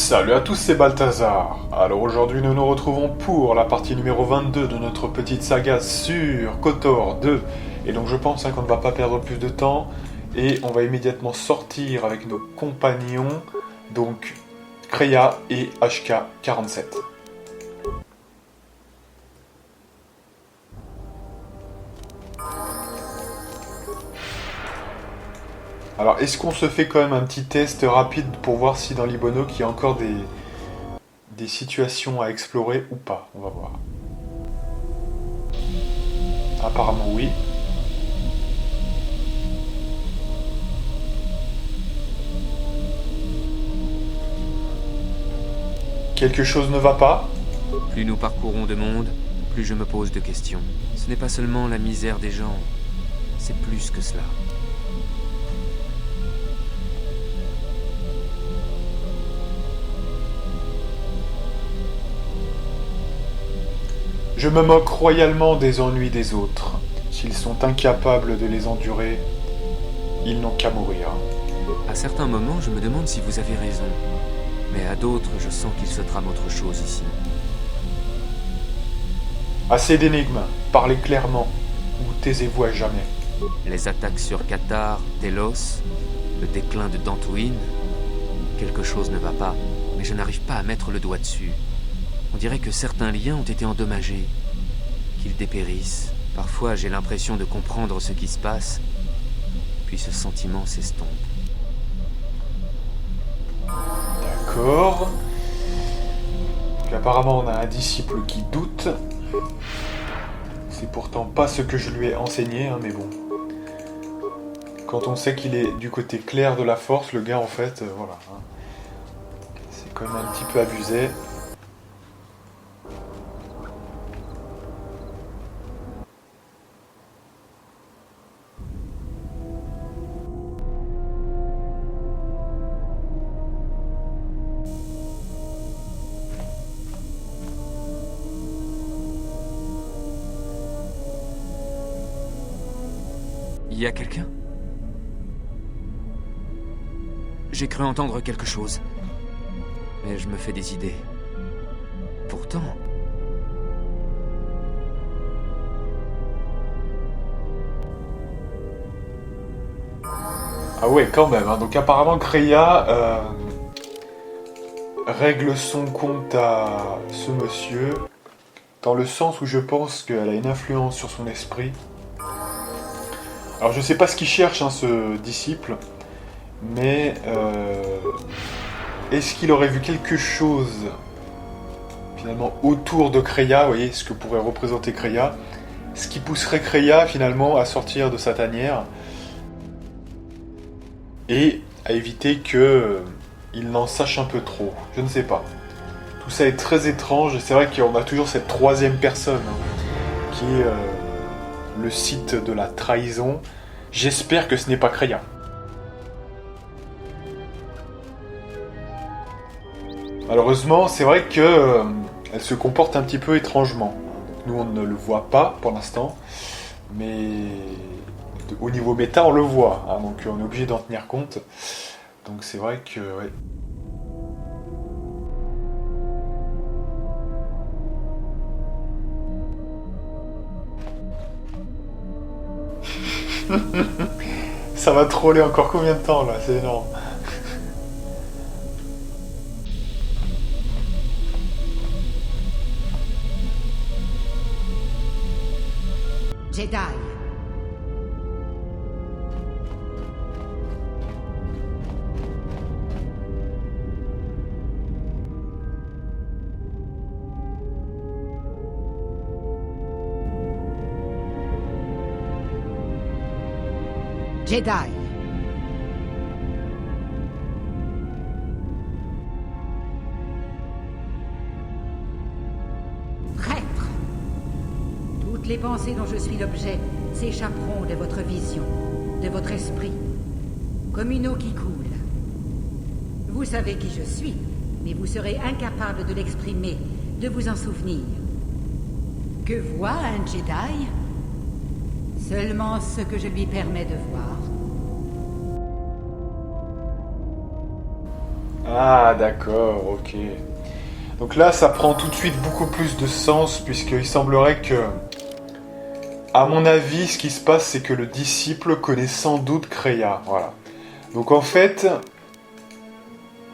Salut à tous, c'est Balthazar. Alors aujourd'hui nous nous retrouvons pour la partie numéro 22 de notre petite saga sur KOTOR 2. Et donc je pense qu'on ne va pas perdre plus de temps et on va immédiatement sortir avec nos compagnons, donc Kreia et HK-47. Alors, est-ce qu'on se fait quand même un petit test rapide pour voir si dans l'Ibonok il y a encore des situations à explorer ou pas? On va voir. Apparemment oui. Quelque chose ne va pas? Plus nous parcourons de monde, plus je me pose de questions. Ce n'est pas seulement la misère des gens, c'est plus que cela. Je me moque royalement des ennuis des autres. S'ils sont incapables de les endurer, ils n'ont qu'à mourir. À certains moments, je me demande si vous avez raison. Mais à d'autres, je sens qu'il se trame autre chose ici. Assez d'énigmes, parlez clairement, ou taisez-vous à jamais. Les attaques sur Cathar, Telos, le déclin de Dantooine. Quelque chose ne va pas, mais je n'arrive pas à mettre le doigt dessus. On dirait que certains liens ont été endommagés, qu'ils dépérissent. Parfois, j'ai l'impression de comprendre ce qui se passe, puis ce sentiment s'estompe. D'accord. Puis apparemment, on a un disciple qui doute. C'est pourtant pas ce que je lui ai enseigné, hein, mais bon. Quand on sait qu'il est du côté clair de la force, le gars, en fait, voilà. Hein. C'est quand même un petit peu abusé. Il y a quelqu'un? J'ai cru entendre quelque chose. Mais je me fais des idées. Pourtant... Ah ouais, quand même. Hein. Donc apparemment, Kreia règle son compte à ce monsieur, dans le sens où je pense qu'elle a une influence sur son esprit. Alors je sais pas ce qu'il cherche, hein, ce disciple, mais est-ce qu'il aurait vu quelque chose finalement autour de Kreia, vous voyez, ce que pourrait représenter Kreia, ce qui pousserait Kreia finalement à sortir de sa tanière et à éviter que il n'en sache un peu trop. Je ne sais pas. Tout ça est très étrange et c'est vrai qu'on a toujours cette troisième personne, hein, qui est le site de la trahison. J'espère que ce n'est pas Kreia. Malheureusement, c'est vrai que elle se comporte un petit peu étrangement. Nous, on ne le voit pas pour l'instant, mais au niveau méta, on le voit. Hein, donc, on est obligé d'en tenir compte. Donc, c'est vrai que... Ouais. Ça va troller encore combien de temps là? C'est énorme. Jedi. Jedi. Traître. Toutes les pensées dont je suis l'objet s'échapperont de votre vision, de votre esprit, comme une eau qui coule. Vous savez qui je suis, mais vous serez incapable de l'exprimer, de vous en souvenir. Que voit un Jedi? Seulement ce que je lui permets de voir. Ah, d'accord, ok. Donc là, ça prend tout de suite beaucoup plus de sens, puisqu'il semblerait que, à mon avis, ce qui se passe, c'est que le disciple connaît sans doute Kreia. Voilà. Donc en fait,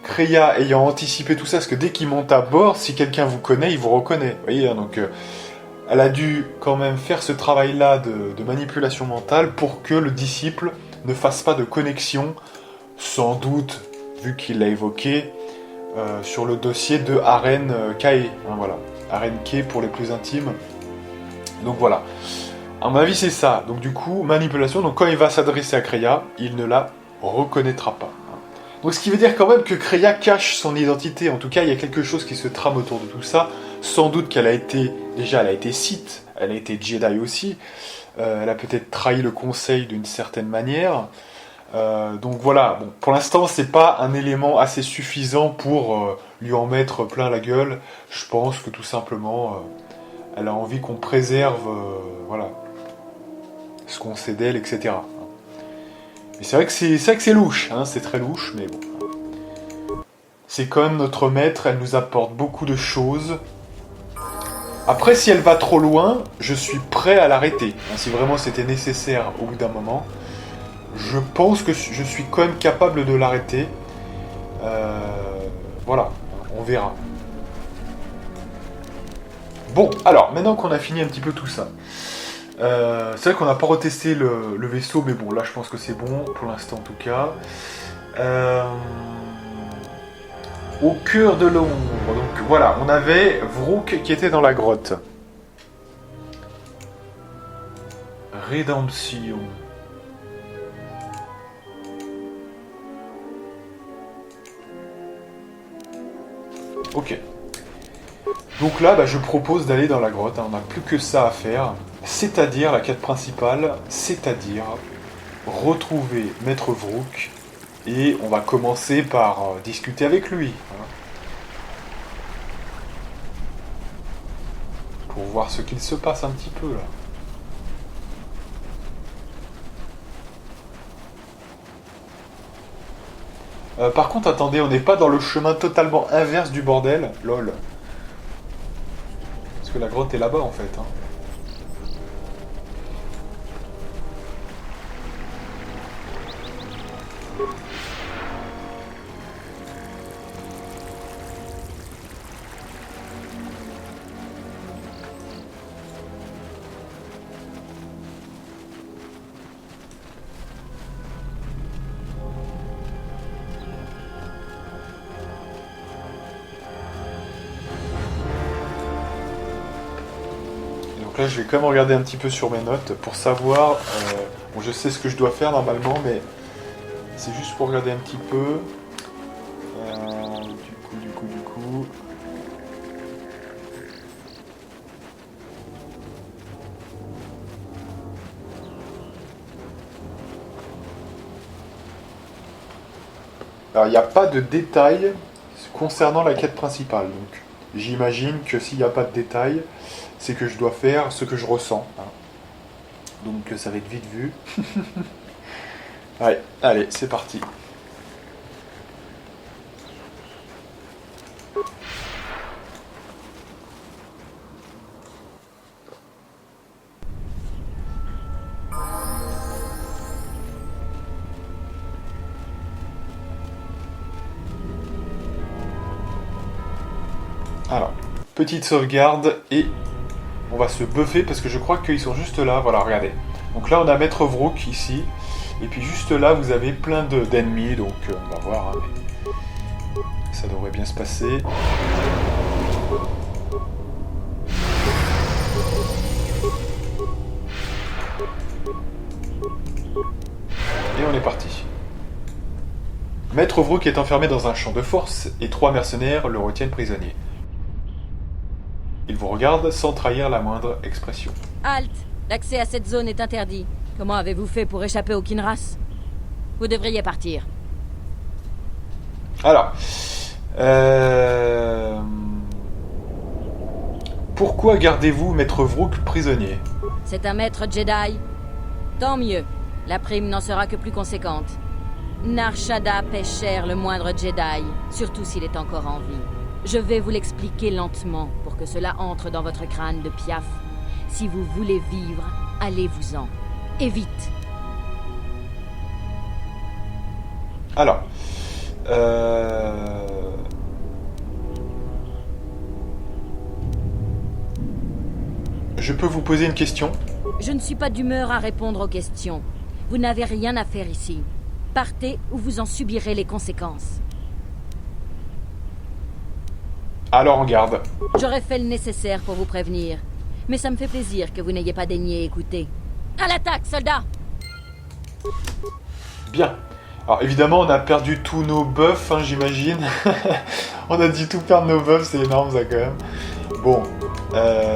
Kreia ayant anticipé tout ça, parce que dès qu'il monte à bord, si quelqu'un vous connaît, il vous reconnaît. Vous voyez, hein, donc elle a dû quand même faire ce travail-là de manipulation mentale pour que le disciple ne fasse pas de connexion, sans doute, vu qu'il l'a évoqué, sur le dossier de Aren Kae. Hein, voilà. Aren Kae pour les plus intimes. Donc voilà. À mon avis, c'est ça. Donc du coup, manipulation. Donc quand il va s'adresser à Kreia, il ne la reconnaîtra pas. Donc ce qui veut dire quand même que Kreia cache son identité. En tout cas, il y a quelque chose qui se trame autour de tout ça. Sans doute qu'elle a été... Déjà, elle a été Sith. Elle a été Jedi aussi. Elle a peut-être trahi le conseil d'une certaine manière. Donc voilà. Bon, pour l'instant, c'est pas un élément assez suffisant pour lui en mettre plein la gueule. Je pense que tout simplement, elle a envie qu'on préserve... voilà. Ce qu'on sait d'elle, etc. Mais c'est vrai que c'est louche, hein, c'est très louche, mais bon. C'est quand même notre maître, elle nous apporte beaucoup de choses. Après, si elle va trop loin, je suis prêt à l'arrêter. Hein, si vraiment c'était nécessaire au bout d'un moment, je pense que je suis quand même capable de l'arrêter. Voilà, on verra. Bon, alors, maintenant qu'on a fini un petit peu tout ça, c'est vrai qu'on n'a pas retesté le vaisseau, mais bon, là je pense que c'est bon, pour l'instant en tout cas. Au cœur de l'ombre, donc voilà, on avait Vrook qui était dans la grotte. Rédemption. Ok. Donc là, bah, je propose d'aller dans la grotte, hein, on n'a plus que ça à faire. C'est-à-dire la quête principale, c'est-à-dire retrouver Maître Vrook, et on va commencer par discuter avec lui, hein, pour voir ce qu'il se passe un petit peu là. Par contre, attendez, on n'est pas dans le chemin totalement inverse du bordel, lol. Parce que la grotte est là-bas en fait, hein. Donc là, je vais quand même regarder un petit peu sur mes notes pour savoir... bon, je sais ce que je dois faire normalement, mais c'est juste pour regarder un petit peu. Du coup... Alors, il n'y a pas de détails concernant la quête principale. Donc, j'imagine que s'il n'y a pas de détails, c'est que je dois faire ce que je ressens. Hein. Donc, ça va être vite vu. Ouais, allez, c'est parti. Alors, petite sauvegarde et on va se buffer parce que je crois qu'ils sont juste là. Voilà, regardez. Donc là, on a Maître Vrook ici. Et puis juste là, vous avez plein d'ennemis. Donc on va voir. Hein, mais ça devrait bien se passer. Et on est parti. Maître Vrook est enfermé dans un champ de force et 3 mercenaires le retiennent prisonnier. Il vous regarde sans trahir la moindre expression. Halt! L'accès à cette zone est interdit. Comment avez-vous fait pour échapper au Kinras? Vous devriez partir. Alors, pourquoi gardez-vous Maître Vrook prisonnier? C'est un maître Jedi. Tant mieux. La prime n'en sera que plus conséquente. Nar Shaddaa paie cher le moindre Jedi, surtout s'il est encore en vie. Je vais vous l'expliquer lentement pour que cela entre dans votre crâne de piaf. Si vous voulez vivre, allez-vous-en. Et vite. Alors, je peux vous poser une question? Je ne suis pas d'humeur à répondre aux questions. Vous n'avez rien à faire ici. Partez ou vous en subirez les conséquences. Alors on garde. J'aurais fait le nécessaire pour vous prévenir. Mais ça me fait plaisir que vous n'ayez pas daigné écouter. À l'attaque, soldats! Bien. Alors évidemment, on a perdu tous nos buffs, hein, j'imagine. On a dû tout perdre nos buffs, c'est énorme ça quand même. Bon,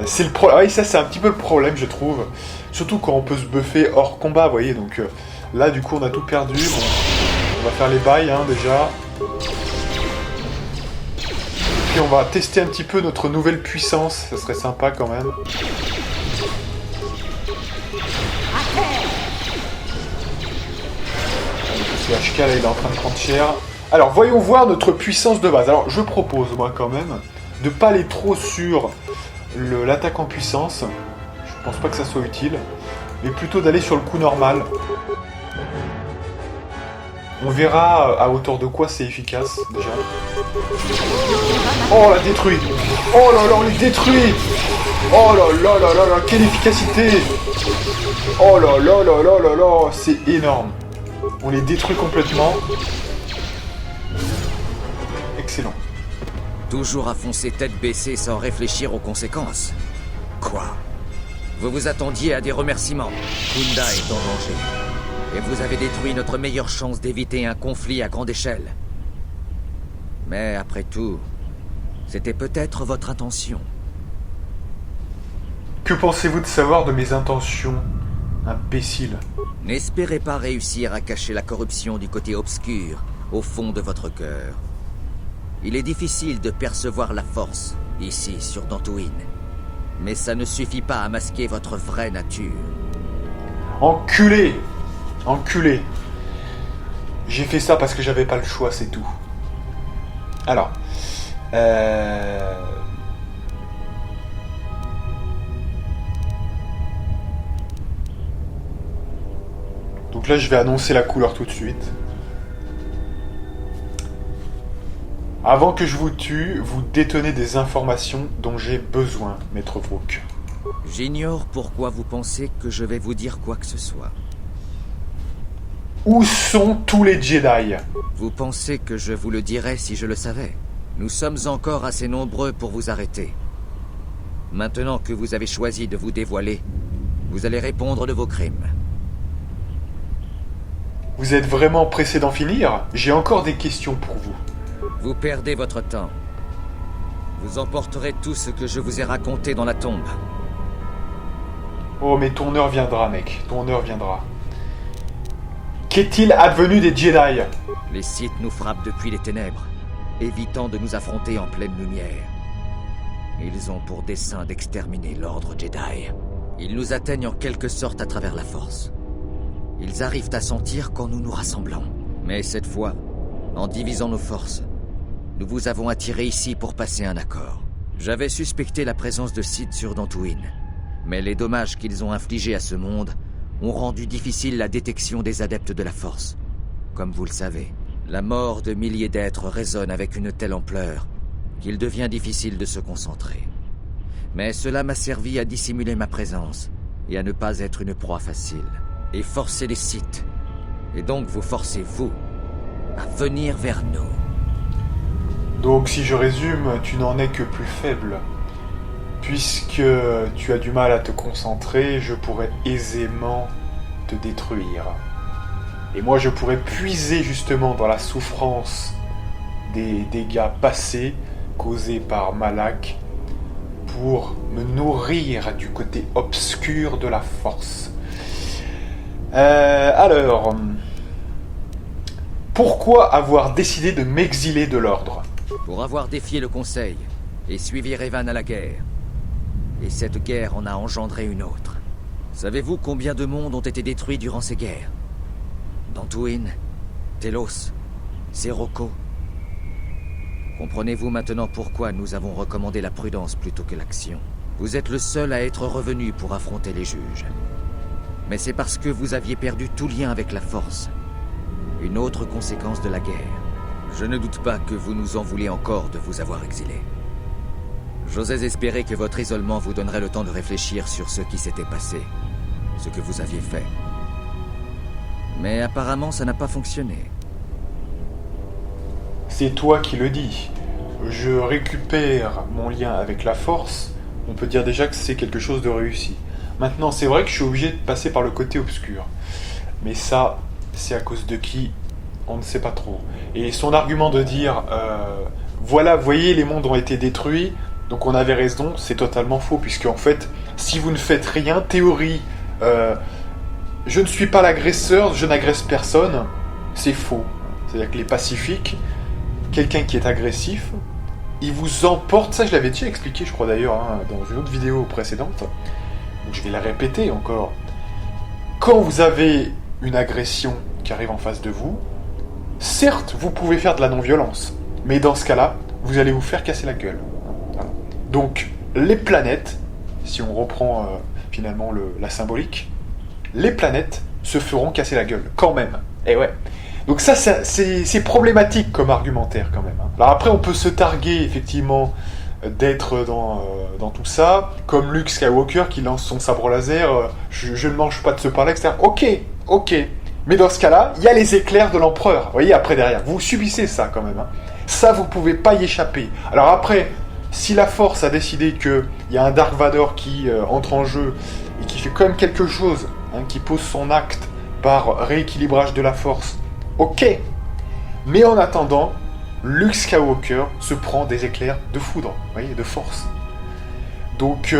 c'est le problème. Oui, ça c'est un petit peu le problème, je trouve. Surtout quand on peut se buffer hors combat, vous voyez. Donc là, du coup, on a tout perdu. Bon, on va faire les bails, hein, déjà. Et puis on va tester un petit peu notre nouvelle puissance. Ça serait sympa quand même. Le HK là il est en train de prendre cher. Alors voyons voir notre puissance de base. Alors je propose moi quand même de pas aller trop sur l'attaque en puissance. Je pense pas que ça soit utile. Mais plutôt d'aller sur le coup normal. On verra à hauteur de quoi c'est efficace déjà. Oh on l'a détruit. Oh là là on les détruit. Oh là là là là là quelle efficacité. Oh là là là là là là c'est énorme. On les détruit complètement. Excellent. Toujours à foncer tête baissée sans réfléchir aux conséquences. Quoi? Vous vous attendiez à des remerciements. Kunda est en danger. Et vous avez détruit notre meilleure chance d'éviter un conflit à grande échelle. Mais après tout, c'était peut-être votre intention. Que pensez-vous de savoir de mes intentions, imbécile? N'espérez pas réussir à cacher la corruption du côté obscur, au fond de votre cœur. Il est difficile de percevoir la force, ici, sur Dantooine. Mais ça ne suffit pas à masquer votre vraie nature. Enculé! Enculé! J'ai fait ça parce que j'avais pas le choix, c'est tout. Alors... Donc là, je vais annoncer la couleur tout de suite. Avant que je vous tue, vous détenez des informations dont j'ai besoin, Maître Vrook. J'ignore pourquoi vous pensez que je vais vous dire quoi que ce soit. Où sont tous les Jedi? Vous pensez que je vous le dirais si je le savais? Nous sommes encore assez nombreux pour vous arrêter. Maintenant que vous avez choisi de vous dévoiler, vous allez répondre de vos crimes. Vous êtes vraiment pressé d'en finir? J'ai encore des questions pour vous. Vous perdez votre temps. Vous emporterez tout ce que je vous ai raconté dans la tombe. Oh, mais ton heure viendra, mec. Ton heure viendra. Qu'est-il advenu des Jedi? Les Sith nous frappent depuis les ténèbres, évitant de nous affronter en pleine lumière. Ils ont pour dessein d'exterminer l'ordre Jedi. Ils nous atteignent en quelque sorte à travers la Force. Ils arrivent à sentir quand nous nous rassemblons. Mais cette fois, en divisant nos forces, nous vous avons attirés ici pour passer un accord. J'avais suspecté la présence de Sith sur Dantooine, mais les dommages qu'ils ont infligés à ce monde ont rendu difficile la détection des adeptes de la Force. Comme vous le savez, la mort de milliers d'êtres résonne avec une telle ampleur qu'il devient difficile de se concentrer. Mais cela m'a servi à dissimuler ma présence et à ne pas être une proie facile. Et forcer les Sith. Et donc vous forcez, vous, à venir vers nous. Donc si je résume, tu n'en es que plus faible. Puisque tu as du mal à te concentrer, je pourrais aisément te détruire. Et moi je pourrais puiser justement dans la souffrance des dégâts passés causés par Malak pour me nourrir du côté obscur de la Force. Alors, pourquoi avoir décidé de m'exiler de l'ordre? Pour avoir défié le Conseil et suivi Revan à la guerre. Et cette guerre en a engendré une autre. Savez-vous combien de mondes ont été détruits durant ces guerres? Dantooine, Telos, c'est Rocco. Comprenez-vous maintenant pourquoi nous avons recommandé la prudence plutôt que l'action? Vous êtes le seul à être revenu pour affronter les juges. Mais c'est parce que vous aviez perdu tout lien avec la Force. Une autre conséquence de la guerre. Je ne doute pas que vous nous en voulez encore de vous avoir exilés. J'osais espérer que votre isolement vous donnerait le temps de réfléchir sur ce qui s'était passé, ce que vous aviez fait. Mais apparemment, ça n'a pas fonctionné. C'est toi qui le dis. Je récupère mon lien avec la Force. On peut dire déjà que c'est quelque chose de réussi. Maintenant, c'est vrai que je suis obligé de passer par le côté obscur. Mais ça, c'est à cause de qui? On ne sait pas trop. Et son argument de dire voilà, vous voyez, les mondes ont été détruits, donc on avait raison, c'est totalement faux, puisque en fait, si vous ne faites rien, théorie, je ne suis pas l'agresseur, je n'agresse personne, c'est faux. C'est-à-dire que les pacifiques, quelqu'un qui est agressif, il vous emporte, ça je l'avais déjà expliqué, je crois d'ailleurs, hein, dans une autre vidéo précédente, donc je vais la répéter encore. Quand vous avez une agression qui arrive en face de vous, certes, vous pouvez faire de la non-violence, mais dans ce cas-là, vous allez vous faire casser la gueule. Voilà. Donc, les planètes, si on reprend finalement la symbolique, les planètes se feront casser la gueule, quand même. Et ouais. Donc ça, c'est problématique comme argumentaire, quand même. Hein. Alors après, on peut se targuer, effectivement, d'être dans tout ça, comme Luke Skywalker qui lance son sabre laser, je ne mange pas de ce pain-là, etc. Ok. Mais dans ce cas-là, il y a les éclairs de l'empereur. Vous voyez, après, derrière. Vous subissez ça, quand même. Hein. Ça, vous pouvez pas y échapper. Alors après, si la Force a décidé qu'il y a un Dark Vador qui entre en jeu et qui fait quand même quelque chose, hein, qui pose son acte par rééquilibrage de la Force, ok. Mais en attendant, Luke Skywalker se prend des éclairs de foudre, vous voyez, de force. Donc...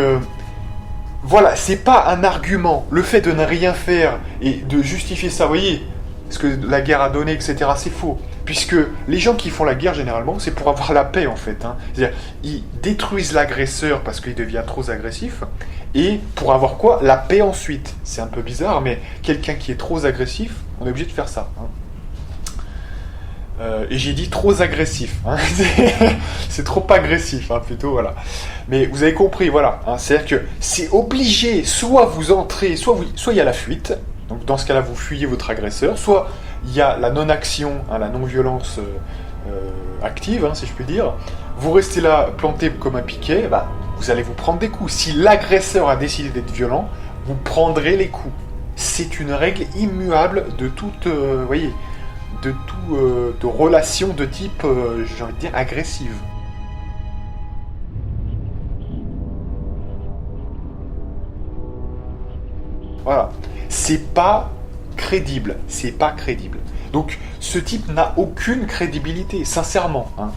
voilà, c'est pas un argument. Le fait de ne rien faire et de justifier ça, vous voyez, ce que la guerre a donné, etc., c'est faux. Puisque les gens qui font la guerre, généralement, c'est pour avoir la paix, en fait. Hein. C'est-à-dire, ils détruisent l'agresseur parce qu'il devient trop agressif, et pour avoir quoi? La paix ensuite. C'est un peu bizarre, mais quelqu'un qui est trop agressif, on est obligé de faire ça. Hein. Et j'ai dit trop agressif. Hein. C'est trop agressif, hein, plutôt, voilà. Mais vous avez compris, voilà. Hein, c'est-à-dire que c'est obligé, soit vous entrez, soit il y a la fuite. Donc dans ce cas-là, vous fuyez votre agresseur. Soit il y a la non-action, hein, la non-violence active, hein, si je puis dire. Vous restez là, planté comme un piquet, bah, vous allez vous prendre des coups. Si l'agresseur a décidé d'être violent, vous prendrez les coups. C'est une règle immuable de toute... voyez, de relations de type, j'ai envie de dire, agressive. Voilà. C'est pas crédible. Donc, ce type n'a aucune crédibilité, sincèrement. Hein.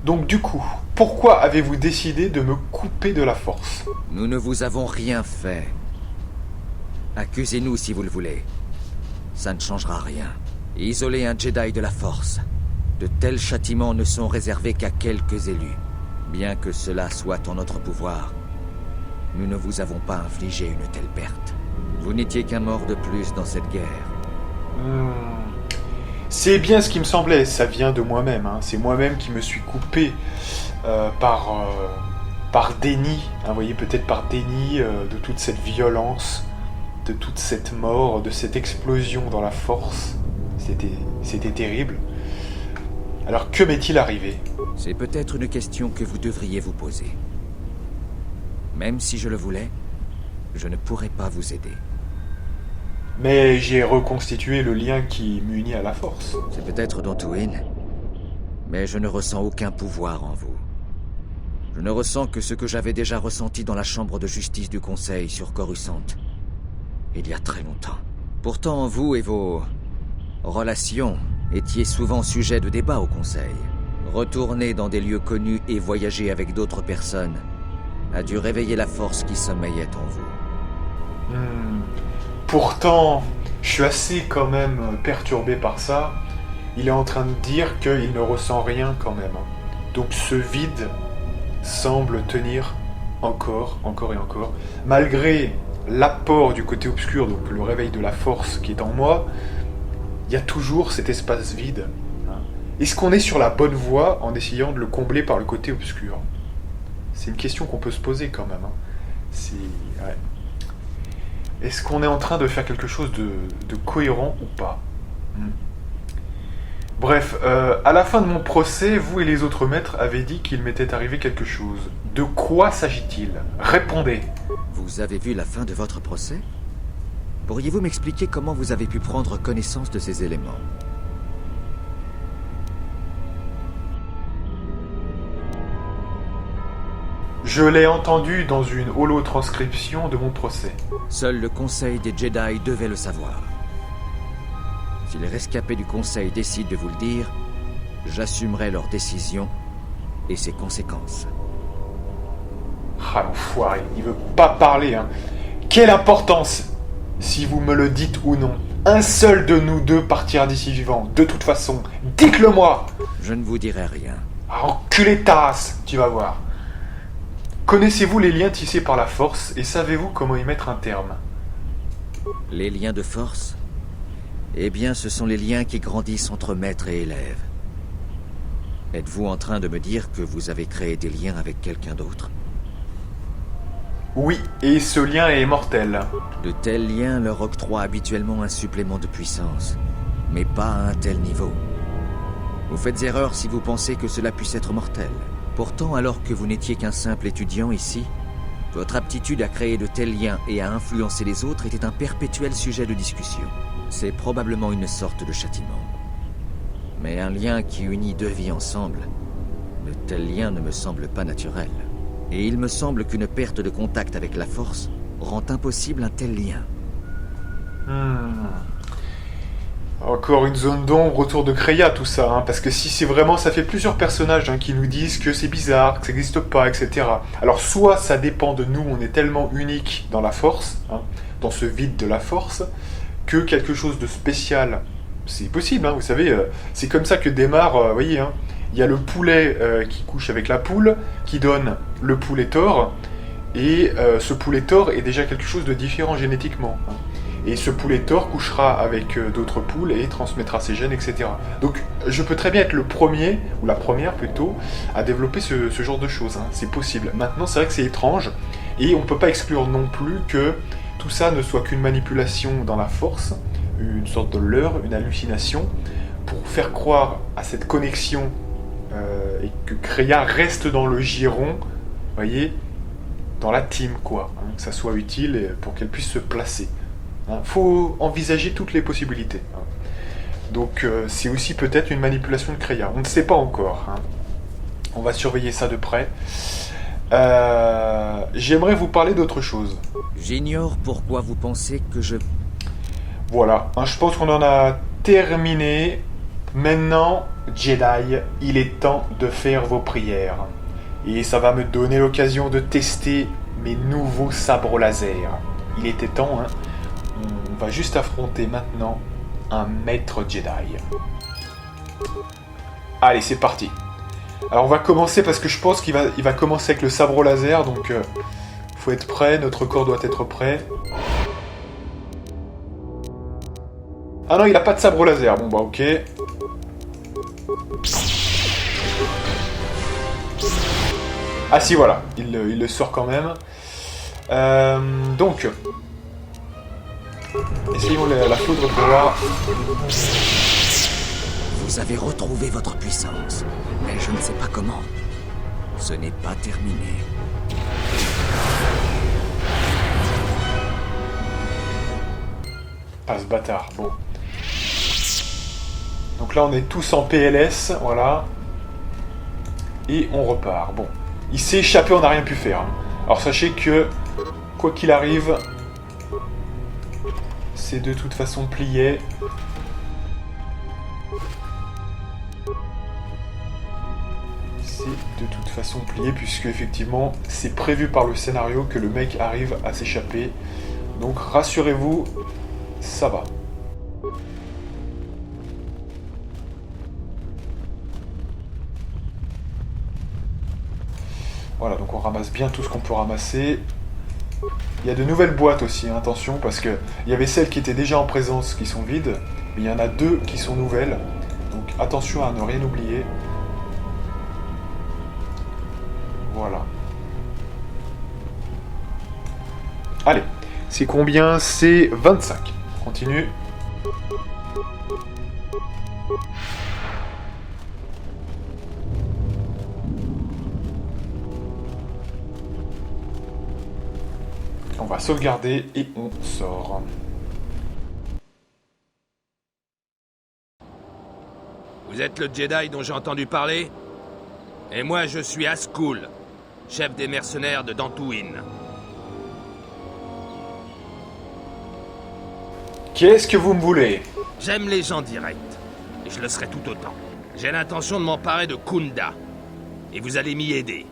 Donc, du coup, pourquoi avez-vous décidé de me couper de la Force? Nous ne vous avons rien fait. Accusez-nous si vous le voulez. Ça ne changera rien. Isoler un Jedi de la Force. De tels châtiments ne sont réservés qu'à quelques élus. Bien que cela soit en notre pouvoir, nous ne vous avons pas infligé une telle perte. Vous n'étiez qu'un mort de plus dans cette guerre. C'est bien ce qui me semblait, ça vient de moi-même. Hein. C'est moi-même qui me suis coupé par déni, hein, vous voyez, peut-être par déni de toute cette violence, de toute cette mort, de cette explosion dans la Force. C'était terrible. Alors que m'est-il arrivé? C'est peut-être une question que vous devriez vous poser. Même si je le voulais, je ne pourrais pas vous aider. Mais j'ai reconstitué le lien qui m'unit à la Force. C'est peut-être Dantooine, mais je ne ressens aucun pouvoir en vous. Je ne ressens que ce que j'avais déjà ressenti dans la chambre de justice du Conseil sur Coruscant, il y a très longtemps. Pourtant, vous et vos relations étiez souvent sujet de débat au Conseil. Retourner dans des lieux connus et voyager avec d'autres personnes a dû réveiller la force qui sommeillait en vous. Pourtant, je suis assez quand même perturbé par ça. Il est en train de dire qu'il ne ressent rien quand même. Donc ce vide semble tenir encore et encore. Malgré l'apport du côté obscur, donc le réveil de la force qui est en moi, il y a toujours cet espace vide. Hein. Est-ce qu'on est sur la bonne voie en essayant de le combler par le côté obscur? C'est une question qu'on peut se poser quand même. Hein. Ouais. Est-ce qu'on est en train de faire quelque chose de cohérent ou pas? Bref, à la fin de mon procès, vous et les autres maîtres avez dit qu'il m'était arrivé quelque chose. De quoi s'agit-il? Répondez. Vous avez vu la fin de votre procès? Pourriez-vous m'expliquer comment vous avez pu prendre connaissance de ces éléments? Je l'ai entendu dans une holo-transcription de mon procès. Seul le Conseil des Jedi devait le savoir. Si les rescapés du Conseil décident de vous le dire, j'assumerai leur décision et ses conséquences. Ah l'enfoiré, il veut pas parler, hein. Quelle importance si vous me le dites ou non. Un seul de nous deux partira d'ici vivant, de toute façon. Dites-le moi. Je ne vous dirai rien. Ah, enculé de ta race, tu vas voir. Connaissez-vous les liens tissés par la force et savez-vous comment y mettre un terme? Les liens de force? Eh bien, ce sont les liens qui grandissent entre maître et élève. Êtes-vous en train de me dire que vous avez créé des liens avec quelqu'un d'autre? Oui, et ce lien est mortel. De tels liens leur octroient habituellement un supplément de puissance, mais pas à un tel niveau. Vous faites erreur si vous pensez que cela puisse être mortel. Pourtant, alors que vous n'étiez qu'un simple étudiant ici, votre aptitude à créer de tels liens et à influencer les autres était un perpétuel sujet de discussion. C'est probablement une sorte de châtiment. Mais un lien qui unit deux vies ensemble, de tels liens ne me semblent pas naturels. Et il me semble qu'une perte de contact avec la force rend impossible un tel lien. Encore une zone d'ombre autour de Kreia, tout ça, hein, parce que si c'est vraiment... Ça fait plusieurs personnages hein, qui nous disent que c'est bizarre, que ça n'existe pas, etc. Alors soit ça dépend de nous, on est tellement unique dans la force, hein, dans ce vide de la force, que quelque chose de spécial, c'est possible, hein, vous savez, c'est comme ça que démarre, vous voyez, hein, il y a le poulet qui couche avec la poule, qui donne le poulet tort, et ce poulet tort est déjà quelque chose de différent génétiquement. Hein. Et ce poulet tort couchera avec d'autres poules et transmettra ses gènes, etc. Donc je peux très bien être le premier, ou la première plutôt, à développer ce genre de choses. Hein. C'est possible. Maintenant, c'est vrai que c'est étrange, et on ne peut pas exclure non plus que tout ça ne soit qu'une manipulation dans la force, une sorte de leurre, une hallucination, pour faire croire à cette connexion et que Kreia reste dans le giron, vous voyez, dans la team, quoi. Hein, que ça soit utile pour qu'elle puisse se placer. Faut envisager toutes les possibilités. Donc c'est aussi peut-être une manipulation de Kreia. On ne sait pas encore. Hein. On va surveiller ça de près. J'aimerais vous parler d'autre chose. J'ignore pourquoi vous pensez que je... Voilà, hein, je pense qu'on en a terminé. Maintenant, Jedi, il est temps de faire vos prières. Et ça va me donner l'occasion de tester mes nouveaux sabres laser. Il était temps, hein. On va juste affronter maintenant un maître Jedi. Allez, c'est parti. Alors on va commencer parce que je pense qu'il va commencer avec le sabre laser, donc faut être prêt, notre corps doit être prêt. Ah non, il a pas de sabre laser, bon bah ok. Ah si, voilà, il le sort quand même. Donc... essayons la foudre pour voir. Vous avez retrouvé votre puissance, mais je ne sais pas comment. Ce n'est pas terminé. Ah, ce bâtard, bon. Donc là, on est tous en PLS, voilà. Et on repart, bon. Il s'est échappé, on n'a rien pu faire. Hein. Alors sachez que, quoi qu'il arrive... c'est de toute façon plié. C'est de toute façon plié puisque effectivement c'est prévu par le scénario que le mec arrive à s'échapper. Donc rassurez-vous, ça va. Voilà, donc on ramasse bien tout ce qu'on peut ramasser. Il y a de nouvelles boîtes aussi, hein, attention, parce que il y avait celles qui étaient déjà en présence qui sont vides, mais il y en a 2 qui sont nouvelles. Donc attention à ne rien oublier. Voilà. Allez, c'est combien? C'est 25. Continue. On va sauvegarder et on sort. Vous êtes le Jedi dont j'ai entendu parler? Et moi, je suis Ascul, chef des mercenaires de Dantooine. Qu'est-ce que vous me voulez? J'aime les gens directs, et je le serai tout autant. J'ai l'intention de m'emparer de Kunda, et vous allez m'y aider.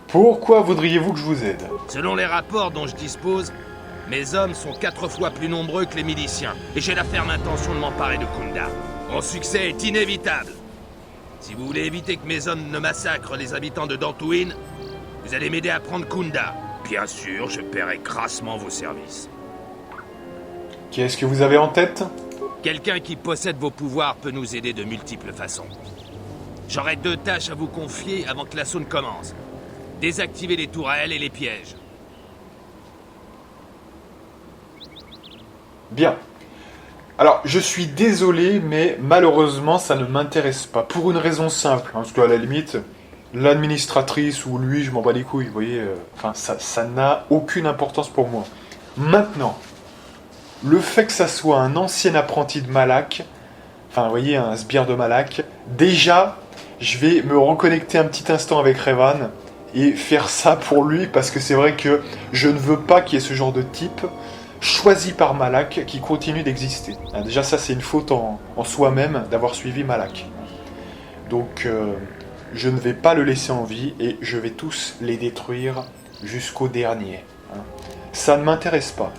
Pourquoi voudriez-vous que je vous aide? Selon les rapports dont je dispose, mes hommes sont 4 fois plus nombreux que les miliciens, et j'ai la ferme intention de m'emparer de Kunda. Mon succès est inévitable. Si vous voulez éviter que mes hommes ne massacrent les habitants de Dantooine, vous allez m'aider à prendre Kunda. Bien sûr, je paierai grassement vos services. Qu'est-ce que vous avez en tête? Quelqu'un qui possède vos pouvoirs peut nous aider de multiples façons. J'aurai 2 tâches à vous confier avant que l'assaut ne commence. Désactiver les tourelles et les pièges. Bien. Alors, je suis désolé, mais malheureusement, ça ne m'intéresse pas. Pour une raison simple, hein, parce qu'à la limite, l'administratrice ou lui, je m'en bats les couilles, vous voyez. Enfin, ça n'a aucune importance pour moi. Maintenant, le fait que ça soit un ancien apprenti de Malak, enfin, vous voyez, un sbire de Malak, déjà, je vais me reconnecter un petit instant avec Revan et faire ça pour lui, parce que c'est vrai que je ne veux pas qu'il y ait ce genre de type choisi par Malak qui continue d'exister. Déjà ça c'est une faute en soi-même d'avoir suivi Malak. Donc je ne vais pas le laisser en vie et je vais tous les détruire jusqu'au dernier. Ça ne m'intéresse pas.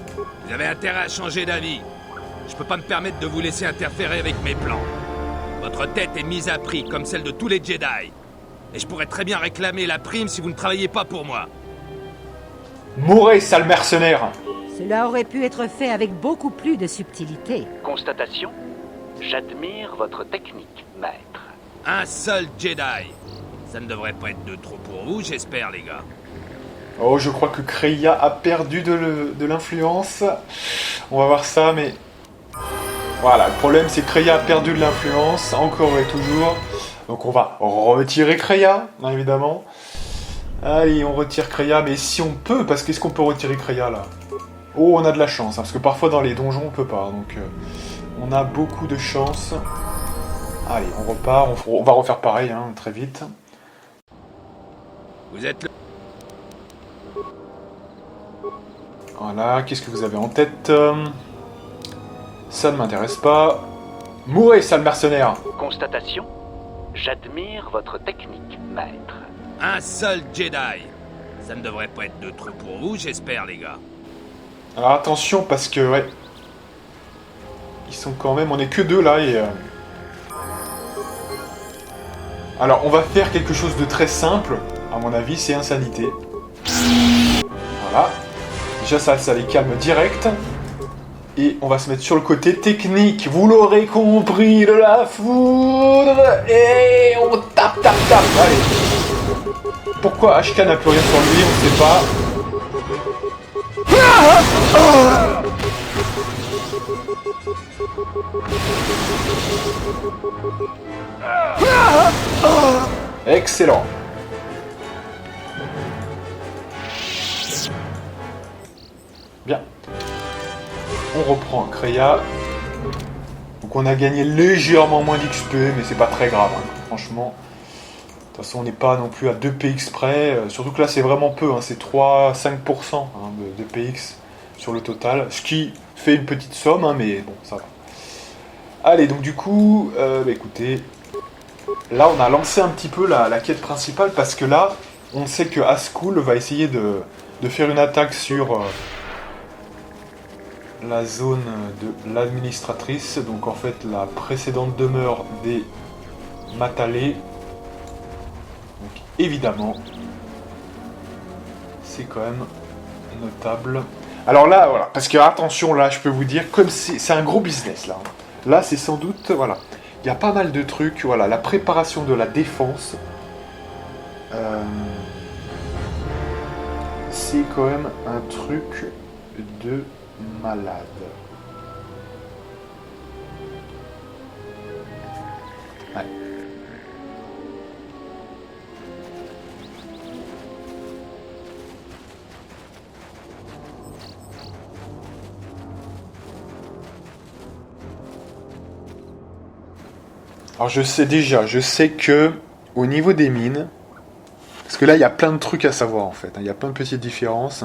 Vous avez intérêt à changer d'avis. Je peux pas me permettre de vous laisser interférer avec mes plans. Votre tête est mise à prix comme celle de tous les Jedi. Et je pourrais très bien réclamer la prime si vous ne travailliez pas pour moi. Mourez, sale mercenaire! Cela aurait pu être fait avec beaucoup plus de subtilité. Constatation. J'admire votre technique, maître. Un seul Jedi. Ça ne devrait pas être de trop pour vous, j'espère, les gars. Oh, je crois que Kreia a perdu de l'influence. On va voir ça, mais... Voilà, le problème c'est que Kreia a perdu de l'influence, encore et toujours. Donc on va retirer Kreia, hein, évidemment. Allez, on retire Kreia, mais si on peut, parce qu'est-ce qu'on peut retirer Kreia, là? Oh, on a de la chance, hein, parce que parfois dans les donjons on peut pas, donc on a beaucoup de chance. Allez, on repart, on va refaire pareil, hein, très vite. Vous êtes le... Voilà, qu'est-ce que vous avez en tête? Ça ne m'intéresse pas. Mourez, sale mercenaire! Constatation. J'admire votre technique, maître. Un seul Jedi. Ça ne devrait pas être de trop pour vous, j'espère, les gars. Alors attention, parce que, ouais... Ils sont quand même... On est que 2 là, et... Alors, on va faire quelque chose de très simple. À mon avis, c'est insanité. Voilà. Déjà, ça les calme direct. Et on va se mettre sur le côté technique. Vous l'aurez compris, de la foudre. Et on tape. Allez. Pourquoi HK n'a plus rien sur lui, on ne sait pas. Excellent. Bien. On reprend Kreia. Donc on a gagné légèrement moins d'XP, mais c'est pas très grave, hein. Franchement. De toute façon, on n'est pas non plus à 2 PX près. Surtout que là, c'est vraiment peu, hein. C'est 3-5% hein, de PX sur le total. Ce qui fait une petite somme, hein, mais bon, ça va. Allez, donc du coup, écoutez, là, on a lancé un petit peu la quête principale, parce que là, on sait que Ascul va essayer de faire une attaque sur... la zone de l'administratrice, donc en fait la précédente demeure des Matalé. Donc évidemment, c'est quand même notable. Alors là, voilà, parce que attention, là, je peux vous dire, comme c'est un gros business, là. Là, c'est sans doute, voilà, il y a pas mal de trucs, voilà, la préparation de la défense, c'est quand même un truc de malade. Ouais. Alors je sais que au niveau des mines, parce que là il y a plein de trucs à savoir en fait, il y a plein de petites différences.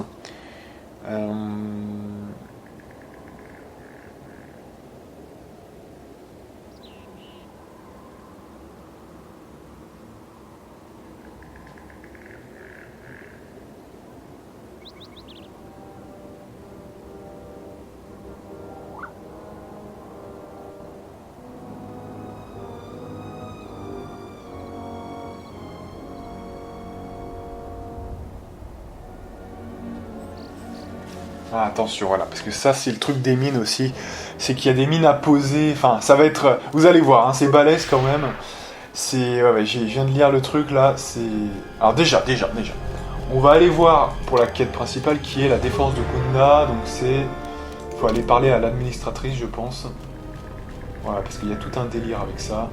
Ah, attention, voilà, parce que ça c'est le truc des mines aussi, c'est qu'il y a des mines à poser, enfin ça va être, vous allez voir, hein, c'est balèze quand même, c'est, ouais, je viens de lire le truc là, c'est, alors déjà, on va aller voir pour la quête principale qui est la défense de Kunda, donc c'est, il faut aller parler à l'administratrice je pense, voilà, parce qu'il y a tout un délire avec ça.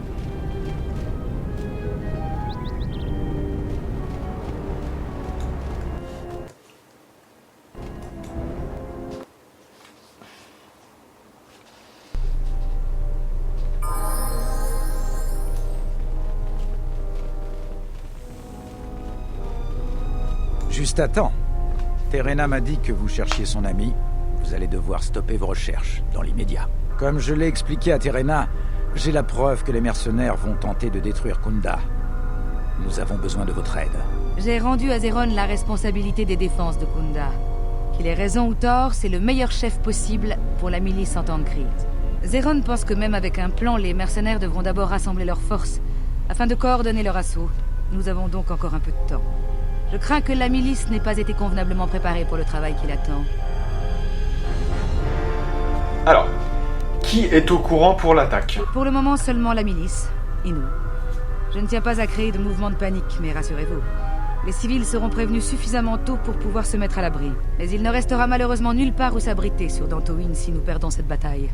Juste à temps. Terena m'a dit que vous cherchiez son ami. Vous allez devoir stopper vos recherches, dans l'immédiat. Comme je l'ai expliqué à Terena, j'ai la preuve que les mercenaires vont tenter de détruire Kunda. Nous avons besoin de votre aide. J'ai rendu à Zéron la responsabilité des défenses de Kunda. Qu'il ait raison ou tort, c'est le meilleur chef possible pour la milice en temps de crise. Zéron pense que même avec un plan, les mercenaires devront d'abord rassembler leurs forces, afin de coordonner leur assaut. Nous avons donc encore un peu de temps. Je crains que la milice n'ait pas été convenablement préparée pour le travail qui l'attend. Alors, qui est au courant pour l'attaque? Pour le moment, seulement la milice, et nous. Je ne tiens pas à créer de mouvement de panique, mais rassurez-vous. Les civils seront prévenus suffisamment tôt pour pouvoir se mettre à l'abri. Mais il ne restera malheureusement nulle part où s'abriter sur Dantooine si nous perdons cette bataille.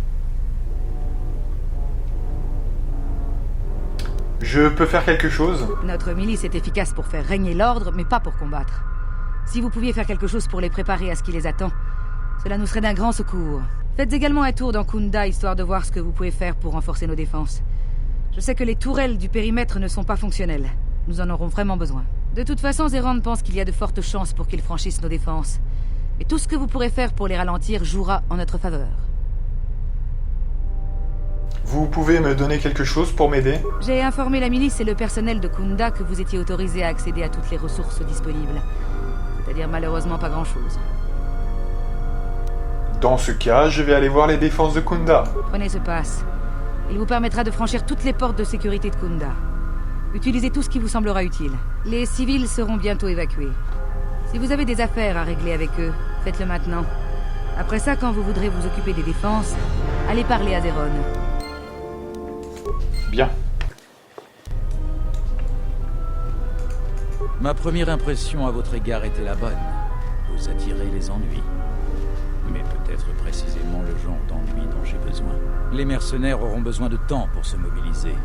Je peux faire quelque chose? Notre milice est efficace pour faire régner l'ordre, mais pas pour combattre. Si vous pouviez faire quelque chose pour les préparer à ce qui les attend, cela nous serait d'un grand secours. Faites également un tour dans Kunda, histoire de voir ce que vous pouvez faire pour renforcer nos défenses. Je sais que les tourelles du périmètre ne sont pas fonctionnelles. Nous en aurons vraiment besoin. De toute façon, Zéron pense qu'il y a de fortes chances pour qu'ils franchissent nos défenses. Mais tout ce que vous pourrez faire pour les ralentir jouera en notre faveur. Vous pouvez me donner quelque chose pour m'aider? J'ai informé la milice et le personnel de Kunda que vous étiez autorisés à accéder à toutes les ressources disponibles. C'est-à-dire malheureusement pas grand-chose. Dans ce cas, je vais aller voir les défenses de Kunda. Prenez ce pass. Il vous permettra de franchir toutes les portes de sécurité de Kunda. Utilisez tout ce qui vous semblera utile. Les civils seront bientôt évacués. Si vous avez des affaires à régler avec eux, faites-le maintenant. Après ça, quand vous voudrez vous occuper des défenses, allez parler à Zéron. Bien. Ma première impression à votre égard était la bonne. Vous attirez les ennuis. Mais peut-être précisément le genre d'ennui dont j'ai besoin. Les mercenaires auront besoin de temps pour se mobiliser.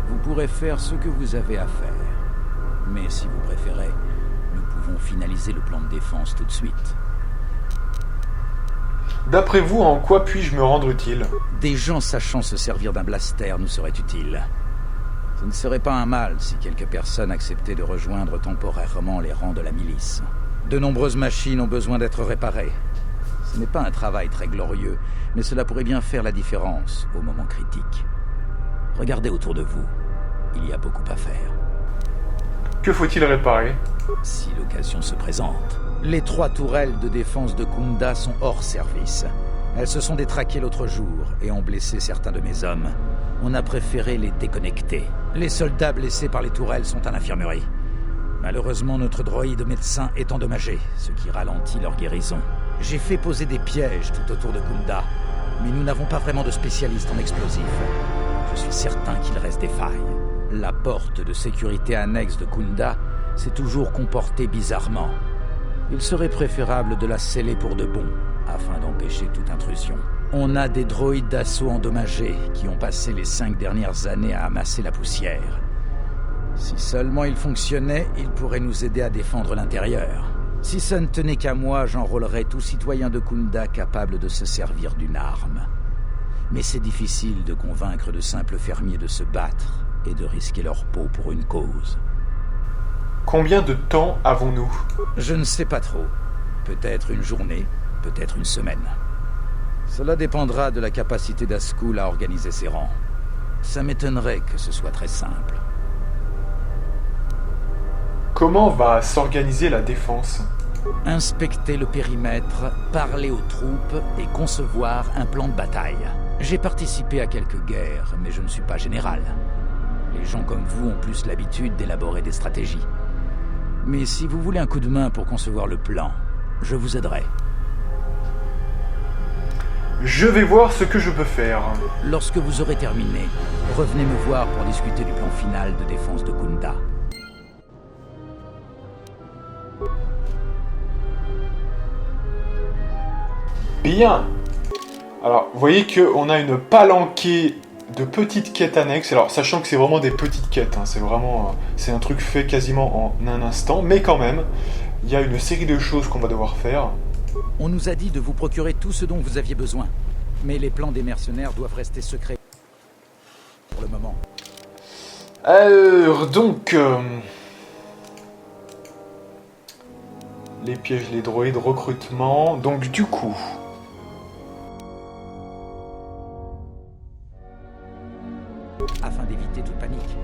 Vous pourrez faire ce que vous avez à faire. Mais si vous préférez, nous pouvons finaliser le plan de défense tout de suite. D'après vous, en quoi puis-je me rendre utile? Des gens sachant se servir d'un blaster nous seraient utiles. Ce ne serait pas un mal si quelques personnes acceptaient de rejoindre temporairement les rangs de la milice. De nombreuses machines ont besoin d'être réparées. Ce n'est pas un travail très glorieux, mais cela pourrait bien faire la différence au moment critique. Regardez autour de vous. Il y a beaucoup à faire. Que faut-il réparer? Si l'occasion se présente. Les 3 tourelles de défense de Kunda sont hors service. Elles se sont détraquées l'autre jour et ont blessé certains de mes hommes. On a préféré les déconnecter. Les soldats blessés par les tourelles sont à l'infirmerie. Malheureusement, notre droïde médecin est endommagé, ce qui ralentit leur guérison. J'ai fait poser des pièges tout autour de Kunda, mais nous n'avons pas vraiment de spécialistes en explosifs. Je suis certain qu'il reste des failles. La porte de sécurité annexe de Kunda s'est toujours comportée bizarrement. Il serait préférable de la sceller pour de bon, afin d'empêcher toute intrusion. On a des droïdes d'assaut endommagés qui ont passé les 5 dernières années à amasser la poussière. Si seulement ils fonctionnaient, ils pourraient nous aider à défendre l'intérieur. Si ça ne tenait qu'à moi, j'enrôlerais tout citoyen de Kunda capable de se servir d'une arme. Mais c'est difficile de convaincre de simples fermiers de se battre et de risquer leur peau pour une cause. Combien de temps avons-nous? Je ne sais pas trop. Peut-être une journée, peut-être une semaine. Cela dépendra de la capacité d'Askul à organiser ses rangs. Ça m'étonnerait que ce soit très simple. Comment va s'organiser la défense? Inspecter le périmètre, parler aux troupes et concevoir un plan de bataille. J'ai participé à quelques guerres, mais je ne suis pas général. Les gens comme vous ont plus l'habitude d'élaborer des stratégies. Mais si vous voulez un coup de main pour concevoir le plan, je vous aiderai. Je vais voir ce que je peux faire. Lorsque vous aurez terminé, revenez me voir pour discuter du plan final de défense de Kunda. Bien. Alors, vous voyez qu'on a une palanquée de petites quêtes annexes. Alors, sachant que c'est vraiment des petites quêtes, hein, c'est un truc fait quasiment en un instant, mais quand même, il y a une série de choses qu'on va devoir faire. On nous a dit de vous procurer tout ce dont vous aviez besoin, mais les plans des mercenaires doivent rester secrets pour le moment. Alors, donc... les pièges, les droïdes, recrutement... Donc, du coup... Afin d'éviter toute panique.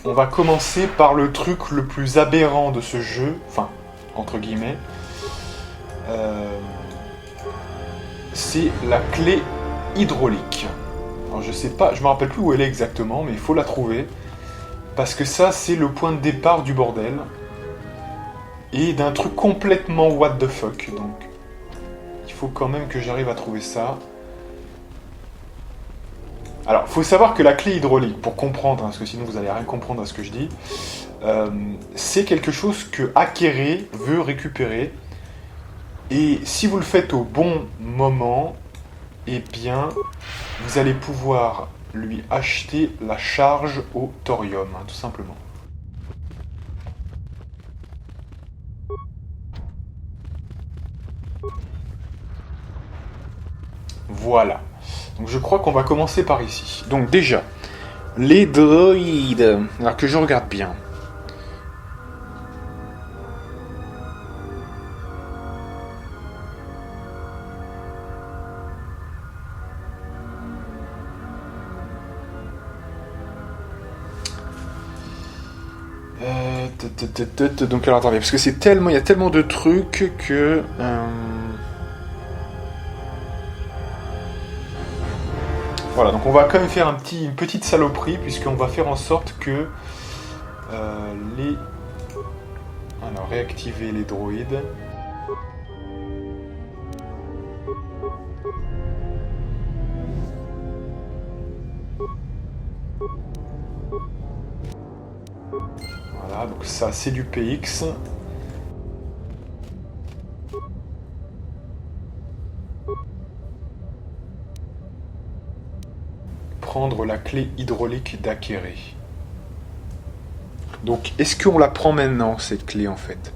On va commencer par le truc le plus aberrant de ce jeu, enfin, entre guillemets. C'est la clé hydraulique. Alors je sais pas, je me rappelle plus où elle est exactement, mais il faut la trouver. Parce que ça, c'est le point de départ du bordel. Et d'un truc complètement what the fuck, donc... Il faut quand même que j'arrive à trouver ça. Alors, faut savoir que la clé hydraulique, pour comprendre, hein, parce que sinon vous allez rien comprendre à ce que je dis, c'est quelque chose que Akere veut récupérer. Et si vous le faites au bon moment, eh bien, vous allez pouvoir lui acheter la charge au thorium, hein, tout simplement. Voilà. Donc je crois qu'on va commencer par ici. Donc déjà, les droïdes. Alors que je regarde bien. Donc alors attendez, parce que c'est tellement, il y a tellement de trucs que... Voilà, donc on va quand même faire une petite saloperie, puisqu'on va faire en sorte que Alors, réactiver les droïdes. Voilà, donc ça c'est du PX. Prendre la clé hydraulique d'Akere. Donc, est-ce qu'on la prend maintenant, cette clé, en fait?